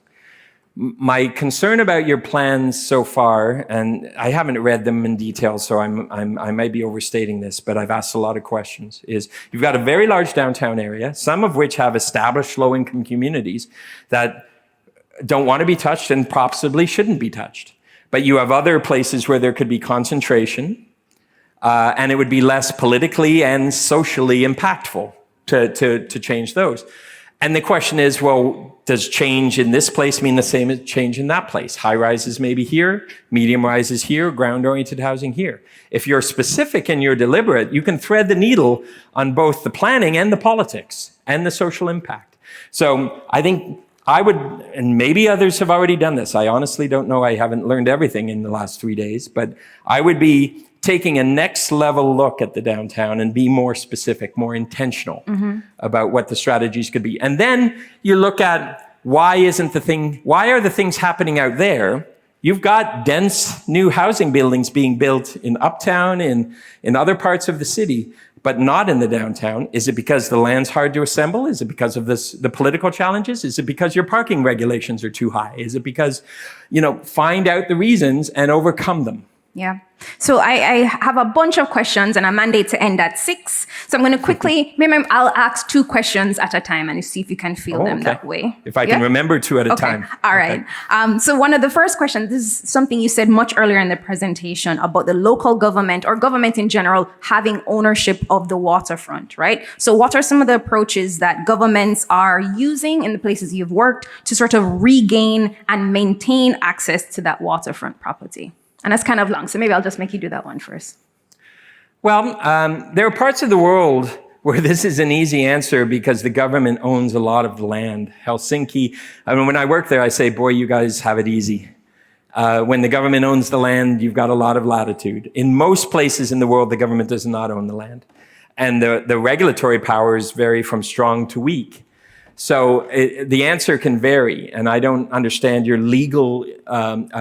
My concern about your plans so far, and I haven't read them in detail, so I might be overstating this, but I've asked a lot of questions, is you've got a very large downtown area, some of which have established low-income communities that don't want to be touched and possibly shouldn't be touched. But you have other places where there could be concentration, and it would be less politically and socially impactful to change those. And the question is, well, does change in this place mean the same as change in that place? High rises maybe here, medium rises here, ground-oriented housing here. If you're specific and you're deliberate, you can thread the needle on both the planning and the politics and the social impact. So I think I would, and maybe others have already done this. I honestly don't know. I haven't learned everything in the last 3 days, but I would be taking a next level look at the downtown and be more specific, more intentional about what the strategies could be. And then you look at why are the things happening out there? You've got dense new housing buildings being built in uptown, in other parts of the city, but not in the downtown. Is it because the land's hard to assemble? Is it because of the political challenges? Is it because your parking regulations are too high? Is it because, find out the reasons and overcome them? Yeah. So I have a bunch of questions and a mandate to end at 6. So I'm going to quickly, maybe I'll ask 2 questions at a time and see if you can field them that way. If I can remember 2 at a time. All right. So one of the first questions, this is something you said much earlier in the presentation about the local government or government in general having ownership of the waterfront, right? So what are some of the approaches that governments are using in the places you've worked to sort of regain and maintain access to that waterfront property? And that's kind of long, so maybe I'll just make you do that one first. Well, there are parts of the world where this is an easy answer because the government owns a lot of the land. Helsinki, when I work there, I say, boy, you guys have it easy. When the government owns the land, you've got a lot of latitude. In most places in the world, the government does not own the land. And the regulatory powers vary from strong to weak. So the answer can vary, and I don't understand your legal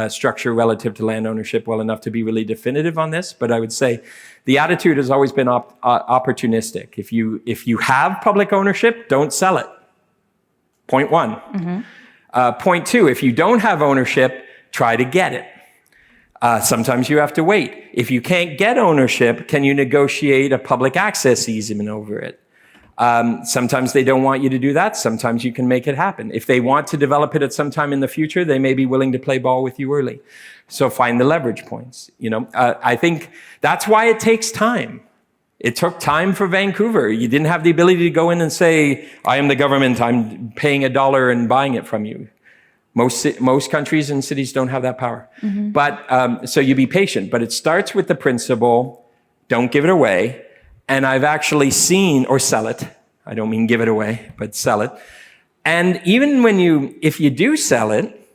structure relative to land ownership well enough to be really definitive on this, but I would say the attitude has always been opportunistic. If you have public ownership, don't sell it. Point 1. Point 2, if you don't have ownership, try to get it. Sometimes you have to wait. If you can't get ownership, can you negotiate a public access easement over it? Sometimes they don't want you to do that. Sometimes you can make it happen. If they want to develop it at some time in the future, they may be willing to play ball with you early. So find the leverage points. I think that's why it takes time. It took time for Vancouver. You didn't have the ability to go in and say, I am the government, I'm paying $1 and buying it from you. Most countries and cities don't have that power. But so you be patient. But it starts with the principle, don't give it away. And I've actually seen, or sell it, I don't mean give it away, but sell it. And even if you do sell it,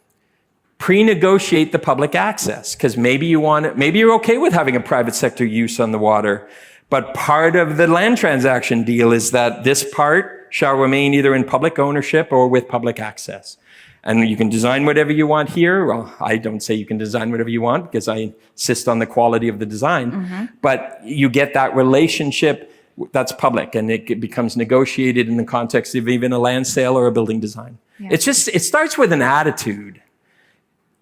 pre-negotiate the public access, because maybe you're okay with having a private sector use on the water, but part of the land transaction deal is that this part shall remain either in public ownership or with public access. And you can design whatever you want here. Well, I don't say you can design whatever you want because I insist on the quality of the design. But you get that relationship that's public and it becomes negotiated in the context of even a land sale or a building design. It starts with an attitude.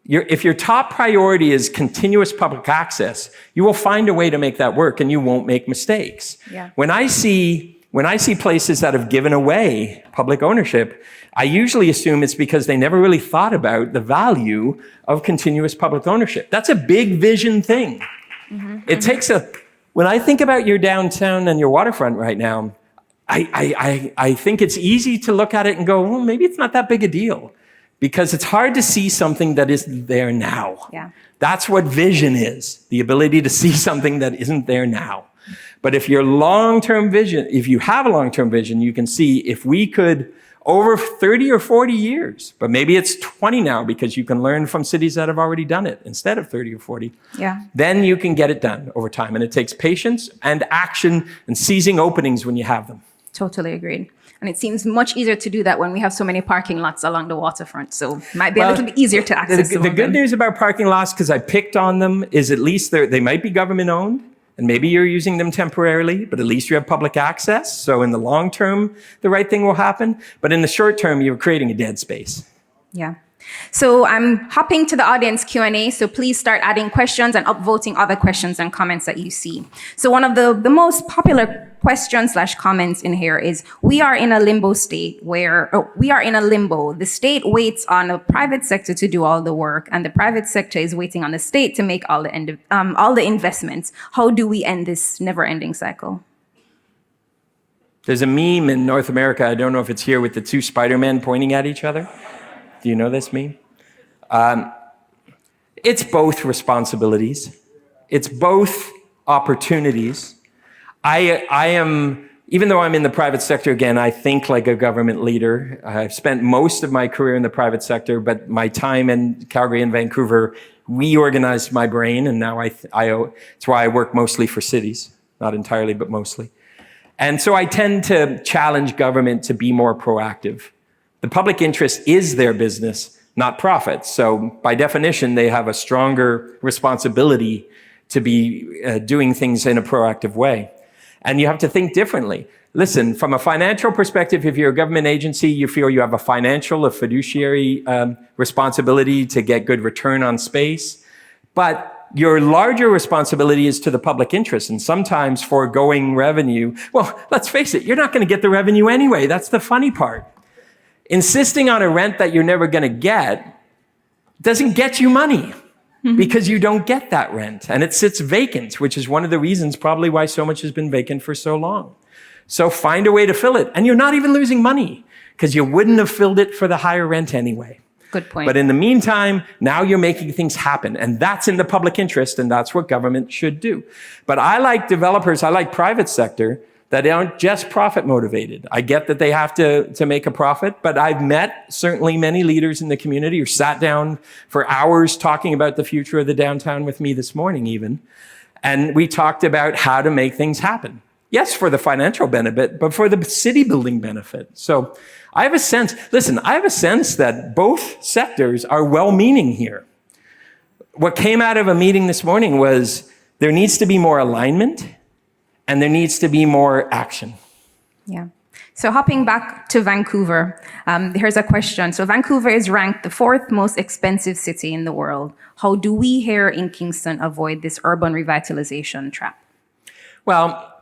If your top priority is continuous public access, you will find a way to make that work and you won't make mistakes. When I see places that have given away public ownership, I usually assume it's because they never really thought about the value of continuous public ownership. That's a big vision thing. It takes when I think about your downtown and your waterfront right now, I think it's easy to look at it and go, well, maybe it's not that big a deal, because it's hard to see something that isn't there now. Yeah. That's what vision is, the ability to see something that isn't there now. But if your long-term vision, if you have a long-term vision, you can see if we could, over 30 or 40 years, but maybe it's 20 now because you can learn from cities that have already done it instead of 30 or 40, then you can get it done over time. And it takes patience and action and seizing openings when you have them. Totally agreed. And it seems much easier to do that when we have so many parking lots along the waterfront. So it might be a little bit easier to access. The good news about parking lots, because I picked on them, is at least they might be government owned, and maybe you're using them temporarily, but at least you have public access. So in the long term, the right thing will happen. But in the short term, you're creating a dead space. Yeah. So I'm hopping to the audience Q&A, so please start adding questions and upvoting other questions and comments that you see. So one of the most popular questions/comments in here is, we are in a limbo state where, the state waits on the private sector to do all the work, and the private sector is waiting on the state to make all the investments. How do we end this never-ending cycle? There's a meme in North America, I don't know if it's here, with the two Spider-Men pointing at each other. Do you know this meme? It's both responsibilities. It's both opportunities. I am, even though I'm in the private sector, again, I think like a government leader. I've spent most of my career in the private sector, but my time in Calgary and Vancouver reorganized my brain, and now it's why I work mostly for cities, not entirely, but mostly. And so I tend to challenge government to be more proactive. The public interest is their business, not profit. So by definition, they have a stronger responsibility to be doing things in a proactive way. And you have to think differently. Listen, from a financial perspective, if you're a government agency, you feel you have a fiduciary responsibility to get good return on space. But your larger responsibility is to the public interest, and sometimes foregoing revenue. Well, let's face it, you're not going to get the revenue anyway. That's the funny part. Insisting on a rent that you're never going to get doesn't get you money because you don't get that rent, and it sits vacant, which is one of the reasons probably why so much has been vacant for so long. So find a way to fill it, and you're not even losing money because you wouldn't have filled it for the higher rent anyway. Good point. But in the meantime, now you're making things happen, and that's in the public interest, and that's what government should do. But I like developers, I like private sector that aren't just profit motivated. I get that they have to make a profit, but I've met certainly many leaders in the community who sat down for hours talking about the future of the downtown with me this morning even. And we talked about how to make things happen. Yes, for the financial benefit, but for the city building benefit. So I have a sense that both sectors are well-meaning here. What came out of a meeting this morning was there needs to be more alignment, and there needs to be more action. Yeah. So hopping back to Vancouver, here's a question. So Vancouver is ranked the 4th most expensive city in the world. How do we here in Kingston avoid this urban revitalization trap? Well,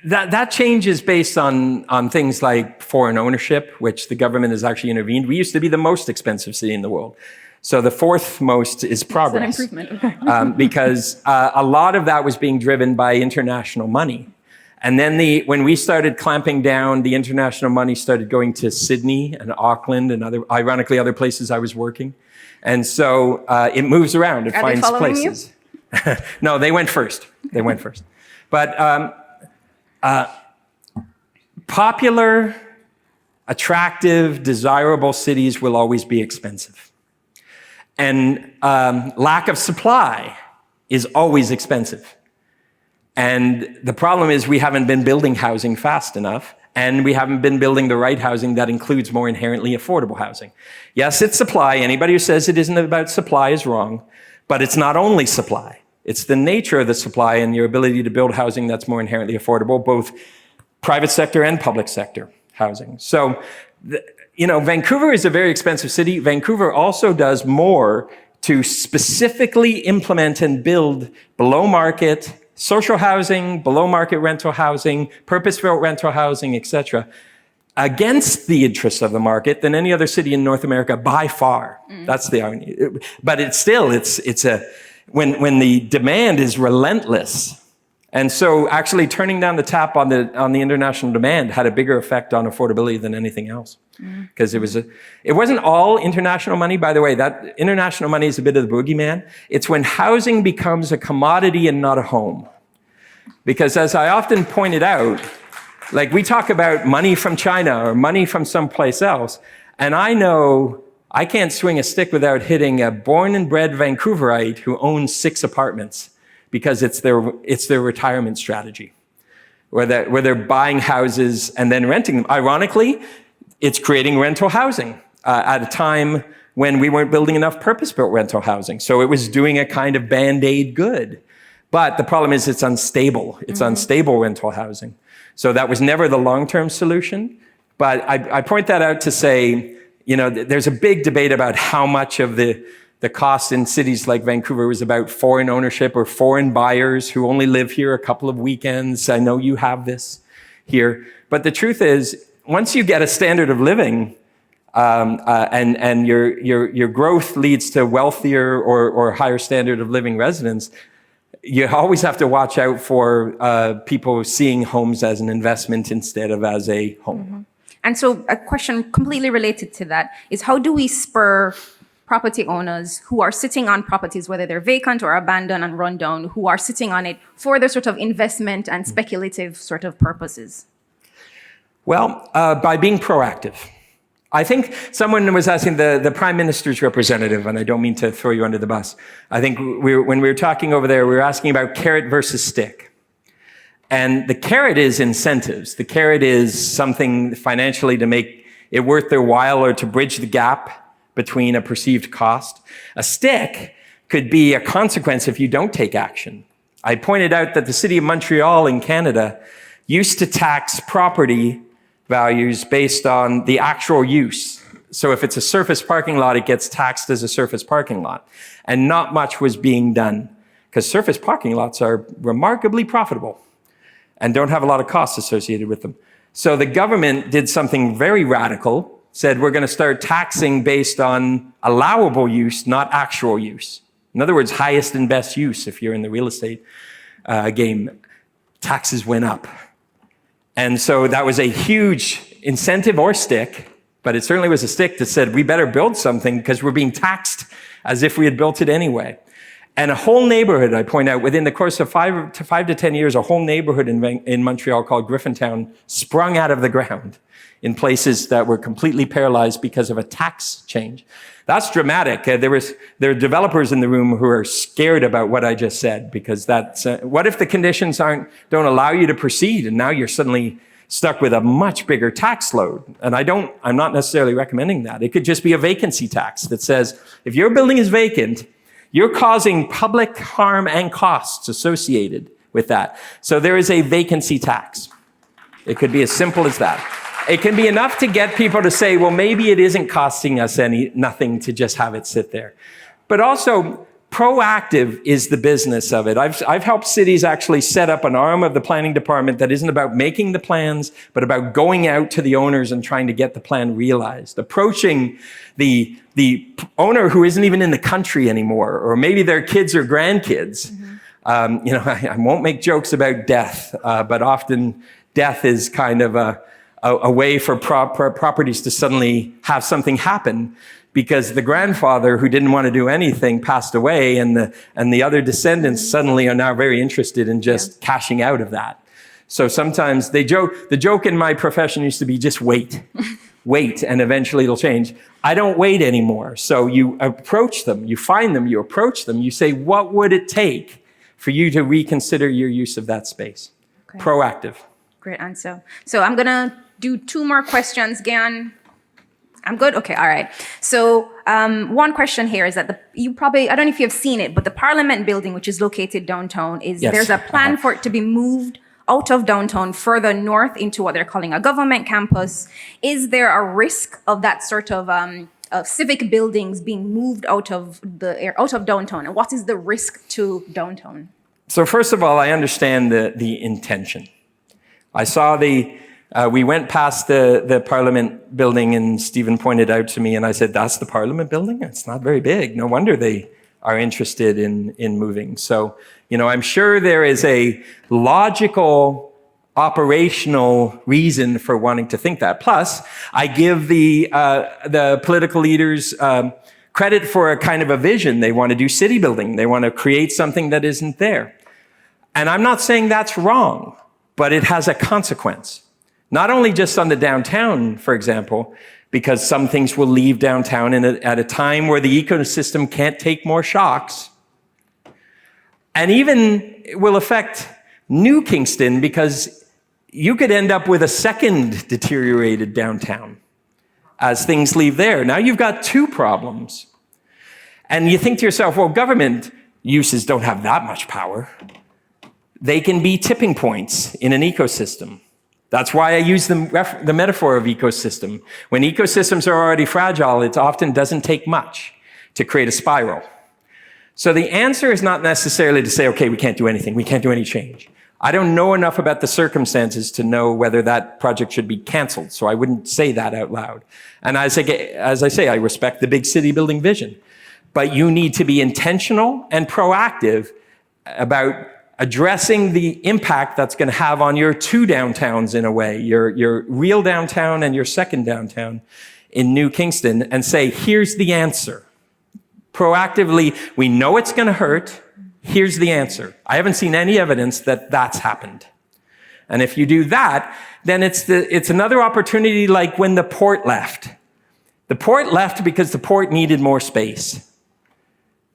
that changes based on things like foreign ownership, which the government has actually intervened. We used to be the most expensive city in the world. So the 4th most is progress. That's an improvement. Okay. Because a lot of that was being driven by international money. And then when we started clamping down, the international money started going to Sydney and Auckland and ironically, other places I was working. And so it moves around. It finds places. No, they went first. They went first. But popular, attractive, desirable cities will always be expensive. And lack of supply is always expensive. And the problem is we haven't been building housing fast enough, and we haven't been building the right housing that includes more inherently affordable housing. Yes, it's supply. Anybody who says it isn't about supply is wrong, but it's not only supply. It's the nature of the supply and your ability to build housing that's more inherently affordable, both private sector and public sector housing. So, Vancouver is a very expensive city. Vancouver also does more to specifically implement and build below market social housing, below market rental housing, purpose-built rental housing, etc., against the interests of the market than any other city in North America by far. That's the irony. But it's when the demand is relentless. And so actually turning down the tap on the international demand had a bigger effect on affordability than anything else. Because it wasn't all international money, by the way. That international money is a bit of the boogeyman. It's when housing becomes a commodity and not a home. Because as I often pointed out, like we talk about money from China or money from someplace else, and I know I can't swing a stick without hitting a born and bred Vancouverite who owns 6 apartments because it's their retirement strategy, where they're buying houses and then renting them. Ironically, it's creating rental housing at a time when we weren't building enough purpose-built rental housing. So it was doing a kind of Band-Aid good. But the problem is it's unstable. It's unstable rental housing. So that was never the long-term solution. But I point that out to say, there's a big debate about how much of the cost in cities like Vancouver was about foreign ownership or foreign buyers who only live here a couple of weekends. I know you have this here. But the truth is, once you get a standard of living and your growth leads to wealthier or higher standard of living residents, you always have to watch out for people seeing homes as an investment instead of as a home. And so a question completely related to that is, how do we spur property owners who are sitting on properties, whether they're vacant or abandoned and run down, who are sitting on it for their sort of investment and speculative sort of purposes? Well, by being proactive. I think someone was asking the Prime Minister's representative, and I don't mean to throw you under the bus. I think when we were talking over there, we were asking about carrot versus stick. And the carrot is incentives. The carrot is something financially to make it worth their while or to bridge the gap between a perceived cost. A stick could be a consequence if you don't take action. I pointed out that the city of Montreal in Canada used to tax property values based on the actual use. So if it's a surface parking lot, it gets taxed as a surface parking lot. And not much was being done because surface parking lots are remarkably profitable and don't have a lot of costs associated with them. So the government did something very radical, said we're going to start taxing based on allowable use, not actual use. In other words, highest and best use. If you're in the real estate game, taxes went up. And so that was a huge incentive or stick, but it certainly was a stick that said, we better build something because we're being taxed as if we had built it anyway. And a whole neighborhood, I point out, within the course of 5 to 10 years, a whole neighborhood in Montreal called Griffintown sprung out of the ground in places that were completely paralyzed because of a tax change. That's dramatic. There are developers in the room who are scared about what I just said, because that's, what if the conditions don't allow you to proceed and now you're suddenly stuck with a much bigger tax load? And I'm not necessarily recommending that. It could just be a vacancy tax that says, if your building is vacant, you're causing public harm and costs associated with that. So there is a vacancy tax. It could be as simple as that. It can be enough to get people to say, well, maybe it isn't costing us nothing to just have it sit there. But also, proactive is the business of it. I've helped cities actually set up an arm of the planning department that isn't about making the plans, but about going out to the owners and trying to get the plan realized. Approaching the owner who isn't even in the country anymore, or maybe their kids or grandkids. I won't make jokes about death, but often death is kind of a way for properties to suddenly have something happen, because the grandfather who didn't want to do anything passed away, and the other descendants suddenly are now very interested in just cashing out of that. So sometimes the joke in my profession used to be just wait, wait, and eventually it'll change. I don't wait anymore. So you approach them, you find them, you approach them, you say, what would it take for you to reconsider your use of that space? Okay. Proactive. Great answer. So I'm going to do 2 more questions, Gian. I'm good? Okay, all right. So one question here is that I don't know if you've seen it, but the Parliament building, which is located downtown, there's a plan for it to be moved out of downtown further north into what they're calling a government campus. Is there a risk of that sort of civic buildings being moved out of downtown? And what is the risk to downtown? So first of all, I understand the intention. I saw we went past the Parliament building and Stephen pointed out to me and I said, that's the Parliament building? It's not very big. No wonder they are interested in moving. So, I'm sure there is a logical, operational reason for wanting to think that. Plus, I give the political leaders credit for a kind of a vision. They want to do city building. They want to create something that isn't there. And I'm not saying that's wrong, but it has a consequence. Not only just on the downtown, for example, because some things will leave downtown at a time where the ecosystem can't take more shocks, and even it will affect New Kingston because you could end up with a second deteriorated downtown as things leave there. Now you've got two problems. And you think to yourself, well, government uses don't have that much power. They can be tipping points in an ecosystem. That's why I use the metaphor of ecosystem. When ecosystems are already fragile, it often doesn't take much to create a spiral. So the answer is not necessarily to say, okay, we can't do anything. We can't do any change. I don't know enough about the circumstances to know whether that project should be canceled, so I wouldn't say that out loud. And as I say, I respect the big city building vision. But you need to be intentional and proactive about addressing the impact that's going to have on your two downtowns in a way, your real downtown and your second downtown in New Kingston, and say, here's the answer. Proactively, we know it's going to hurt. Here's the answer. I haven't seen any evidence that that's happened. And if you do that, then it's another opportunity like when the port left. The port left because the port needed more space.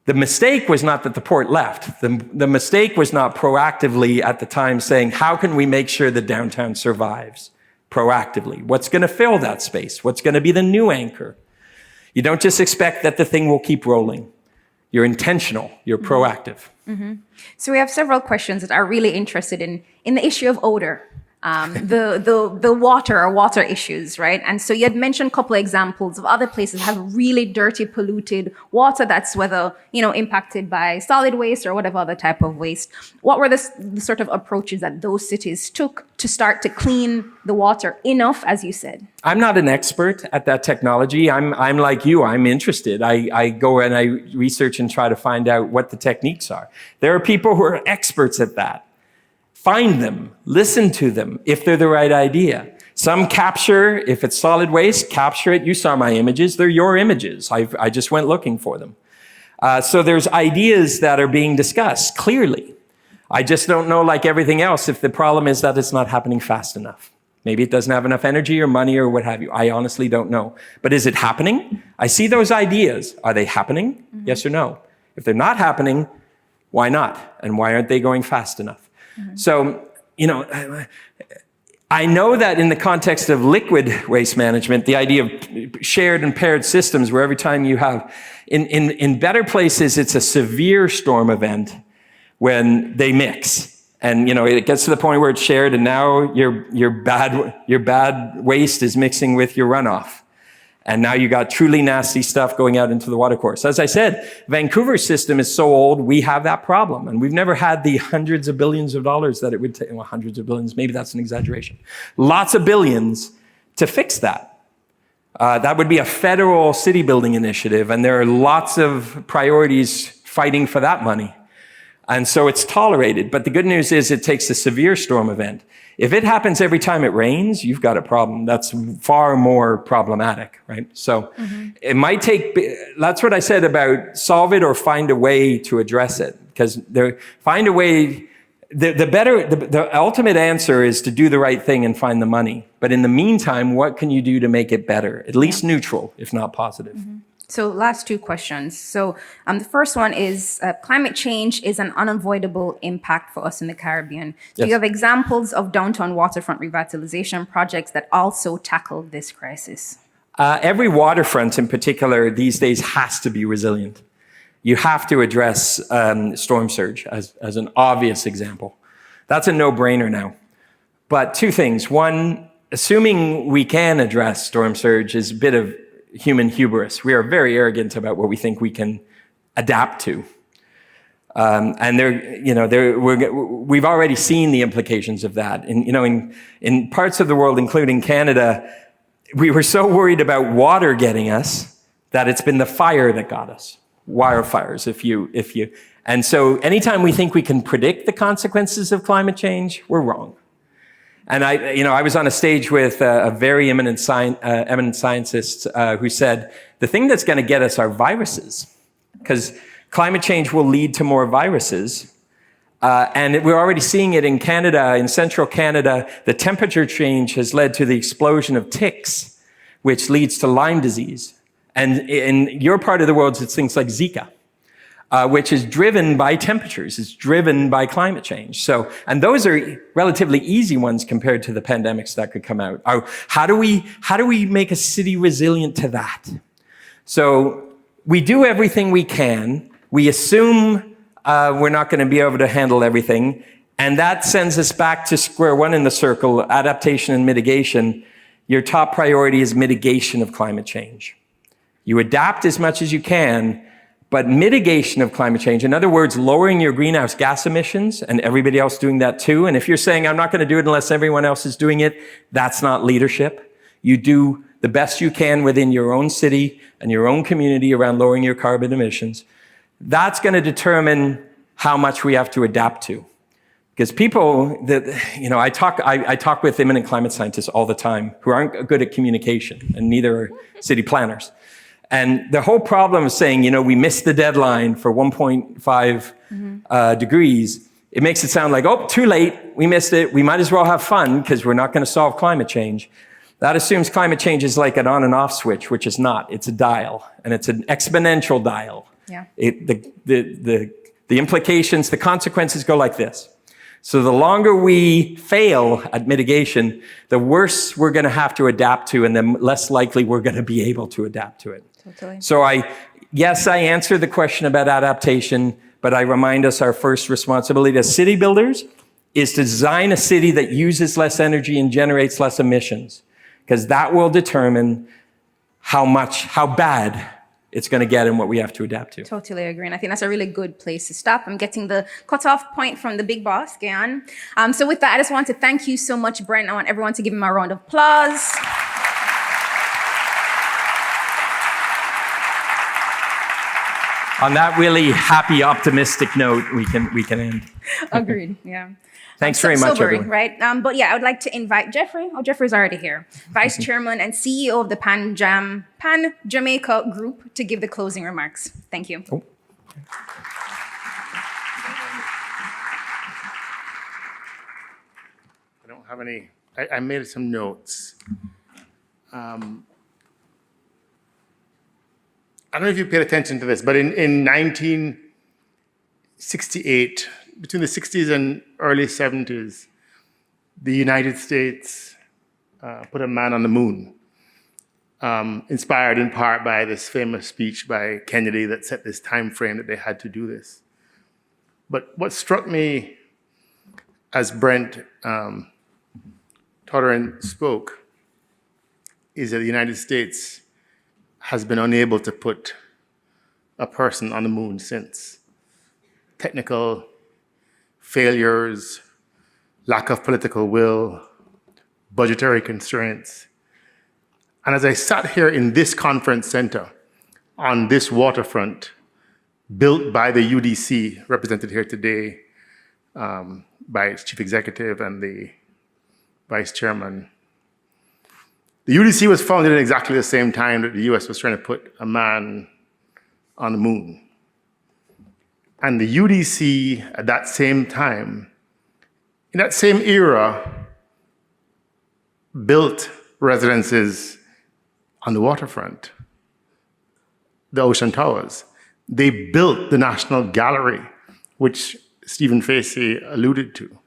The mistake was not that the port left. The mistake was not proactively at the time saying, how can we make sure the downtown survives proactively? What's going to fill that space? What's going to be the new anchor? You don't just expect that the thing will keep rolling. You're intentional. You're proactive. Mm-hmm. So we have several questions that are really interested in the issue of odor, the water issues, right? And so you had mentioned a couple of examples of other places that have really dirty, polluted water that's whether, impacted by solid waste or whatever other type of waste. What were the sort of approaches that those cities took to start to clean the water enough, as you said? I'm not an expert at that technology. I'm like you. I'm interested. I go and I research and try to find out what the techniques are. There are people who are experts at that. Find them, listen to them, if they're the right idea. Some capture, if it's solid waste, capture it. You saw my images. They're your images. I just went looking for them. So there's ideas that are being discussed, clearly. I just don't know, like everything else, if the problem is that it's not happening fast enough. Maybe it doesn't have enough energy or money or what have you. I honestly don't know. But is it happening? I see those ideas. Are they happening? Mm-hmm. Yes or no? If they're not happening, why not? And why aren't they going fast enough? Mm-hmm. So, I know that in the context of liquid waste management, the idea of shared and paired systems where every time you have, in better places, it's a severe storm event when they mix. And, it gets to the point where it's shared and now your bad waste is mixing with your runoff. And now you got truly nasty stuff going out into the watercourse. As I said, Vancouver's system is so old, we have that problem. And we've never had the hundreds of billions of dollars that it would take, well, hundreds of billions, maybe that's an exaggeration. Lots of billions to fix that. That would be a federal city building initiative. And there are lots of priorities fighting for that money. And so it's tolerated. But the good news is it takes a severe storm event. If it happens every time it rains, you've got a problem. That's far more problematic, right? So It might take, that's what I said about solve it or find a way to address it. Because find a way, the ultimate answer is to do the right thing and find the money. But in the meantime, what can you do to make it better? At least neutral, if not positive. Mm-hmm. So last two questions. So the first one is climate change is an unavoidable impact for us in the Caribbean. Do you have examples of downtown waterfront revitalization projects that also tackle this crisis? Every waterfront in particular these days has to be resilient. You have to address storm surge as an obvious example. That's a no-brainer now. But two things. One, assuming we can address storm surge is a bit of human hubris. We are very arrogant about what we think we can adapt to. And we've already seen the implications of that. In parts of the world, including Canada, we were so worried about water getting us that it's been the fire that got us. wildfires. And so anytime we think we can predict the consequences of climate change, we're wrong. And I was on a stage with a very eminent scientist who said, the thing that's going to get us are viruses, because climate change will lead to more viruses. And we're already seeing it in Canada, in central Canada. The temperature change has led to the explosion of ticks, which leads to Lyme disease. And in your part of the world, it's things like Zika, which is driven by temperatures. It's driven by climate change. And those are relatively easy ones compared to the pandemics that could come out. How do we make a city resilient to that? So we do everything we can. We assume we're not going to be able to handle everything. And that sends us back to square one in the circle, adaptation and mitigation. Your top priority is mitigation of climate change. You adapt as much as you can, but mitigation of climate change, in other words, lowering your greenhouse gas emissions, and everybody else doing that too. And if you're saying, I'm not going to do it unless everyone else is doing it, that's not leadership. You do the best you can within your own city and your own community around lowering your carbon emissions. That's going to determine how much we have to adapt to. Because people I talk with eminent climate scientists all the time who aren't good at communication, and neither are city planners. And the whole problem of saying, we missed the deadline for 1.5 degrees, it makes it sound like, oh, too late, we missed it, we might as well have fun because we're not going to solve climate change. That assumes climate change is like an on and off switch, which is not. It's a dial, and it's an exponential dial. Yeah. The implications, the consequences go like this. So the longer we fail at mitigation, the worse we're going to have to adapt to, and the less likely we're going to be able to adapt to it. Totally. So I answer the question about adaptation, but I remind us our first responsibility as city builders is to design a city that uses less energy and generates less emissions, because that will determine how bad it's going to get and what we have to adapt to. Totally agree. And I think that's a really good place to stop. I'm getting the cutoff point from the big boss, Gyan. So with that, I just want to thank you so much, Brent. I want everyone to give him a round of applause. On that really happy, optimistic note, we can end. Agreed. Yeah. Thanks very much, sobering, everyone. right? But yeah, I would like to invite Jeffrey. Oh, Jeffrey's already here. Vice Chairman and CEO of the Pan Jamaica Group to give the closing remarks. Thank you. Oh. I don't have any. I made some notes. I don't know if you paid attention to this, but in 1968, between the 60s and early 70s, the United States put a man on the moon, inspired in part by this famous speech by Kennedy that set this time frame that they had to do this. But what struck me as Brent Toderian spoke is that the United States has been unable to put a person on the moon since. Technical failures, lack of political will, budgetary constraints. And as I sat here in this conference center on this waterfront built by the UDC, represented here today by its chief executive and the vice chairman, the UDC was founded at exactly the same time that the US was trying to put a man on the moon. And the UDC at that same time, in that same era, built residences on the waterfront, the Ocean Towers. They built the National Gallery, which Stephen Facey alluded to.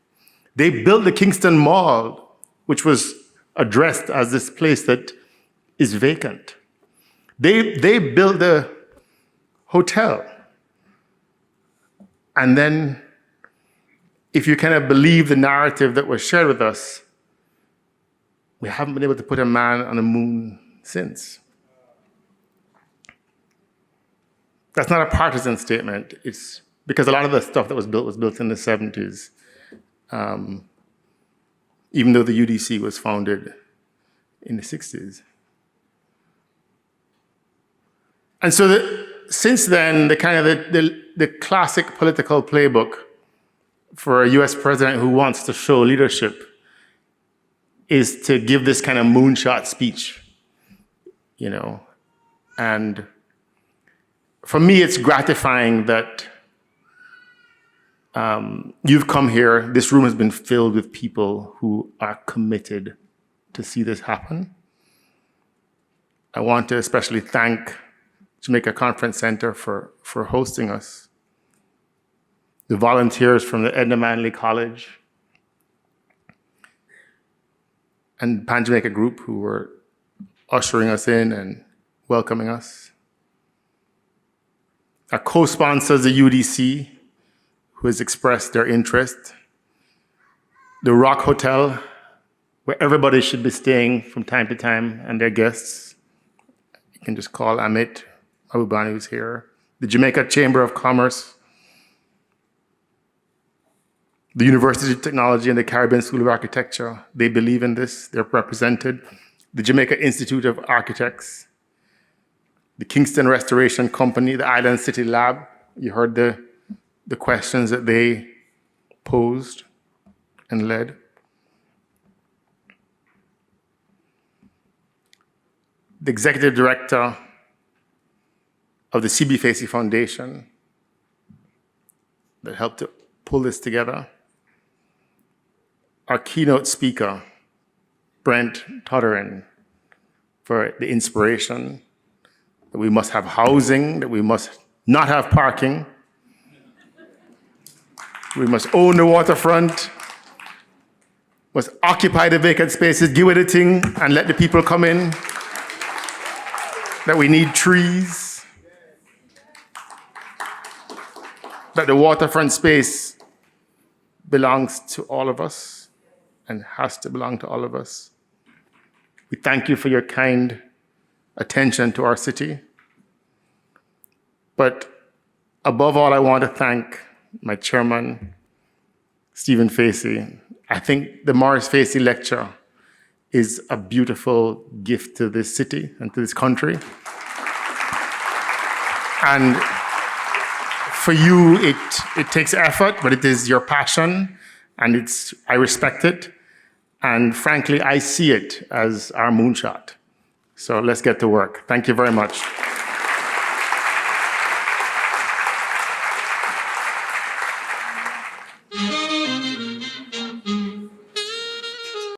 They built the Kingston Mall, which was addressed as this place that is vacant. They built the hotel. And then, if you kind of believe the narrative that was shared with us, we haven't been able to put a man on the moon since. That's not a partisan statement. It's because a lot of the stuff that was built in the 70s, even though the UDC was founded in the 60s. And so since then, the classic political playbook for a US president who wants to show leadership is to give this kind of moonshot speech, and for me, it's gratifying that you've come here. This room has been filled with people who are committed to see this happen. I want to especially thank Jamaica Conference Center for hosting us, the volunteers from the Edna Manley College, and Pan Jamaica Group who were ushering us in and welcoming us. Our co-sponsors, the UDC, who has expressed their interest, the Rock Hotel, where everybody should be staying from time to time, and their guests. You can just call Amit Mahbubani, who's here. The Jamaica Chamber of Commerce, the University of Technology and the Caribbean School of Architecture. They believe in this, they're represented. The Jamaica Institute of Architects, the Kingston Restoration Company, the Island City Lab. You heard the questions that they posed and led. The executive director of the C.B. Facey Foundation that helped to pull this together. Our keynote speaker, Brent Toderian, for the inspiration that we must have housing, that we must not have parking. We must own the waterfront, must occupy the vacant spaces, give it a thing, and let the people come in. That we need trees. That the waterfront space belongs to all of us and has to belong to all of us. We thank you for your kind attention to our city. But above all, I want to thank my chairman, Stephen Facey. I think the Maurice Facey Lecture is a beautiful gift to this city and to this country. And for you, it takes effort, but it is your passion, and I respect it. And frankly, I see it as our moonshot. So let's get to work. Thank you very much.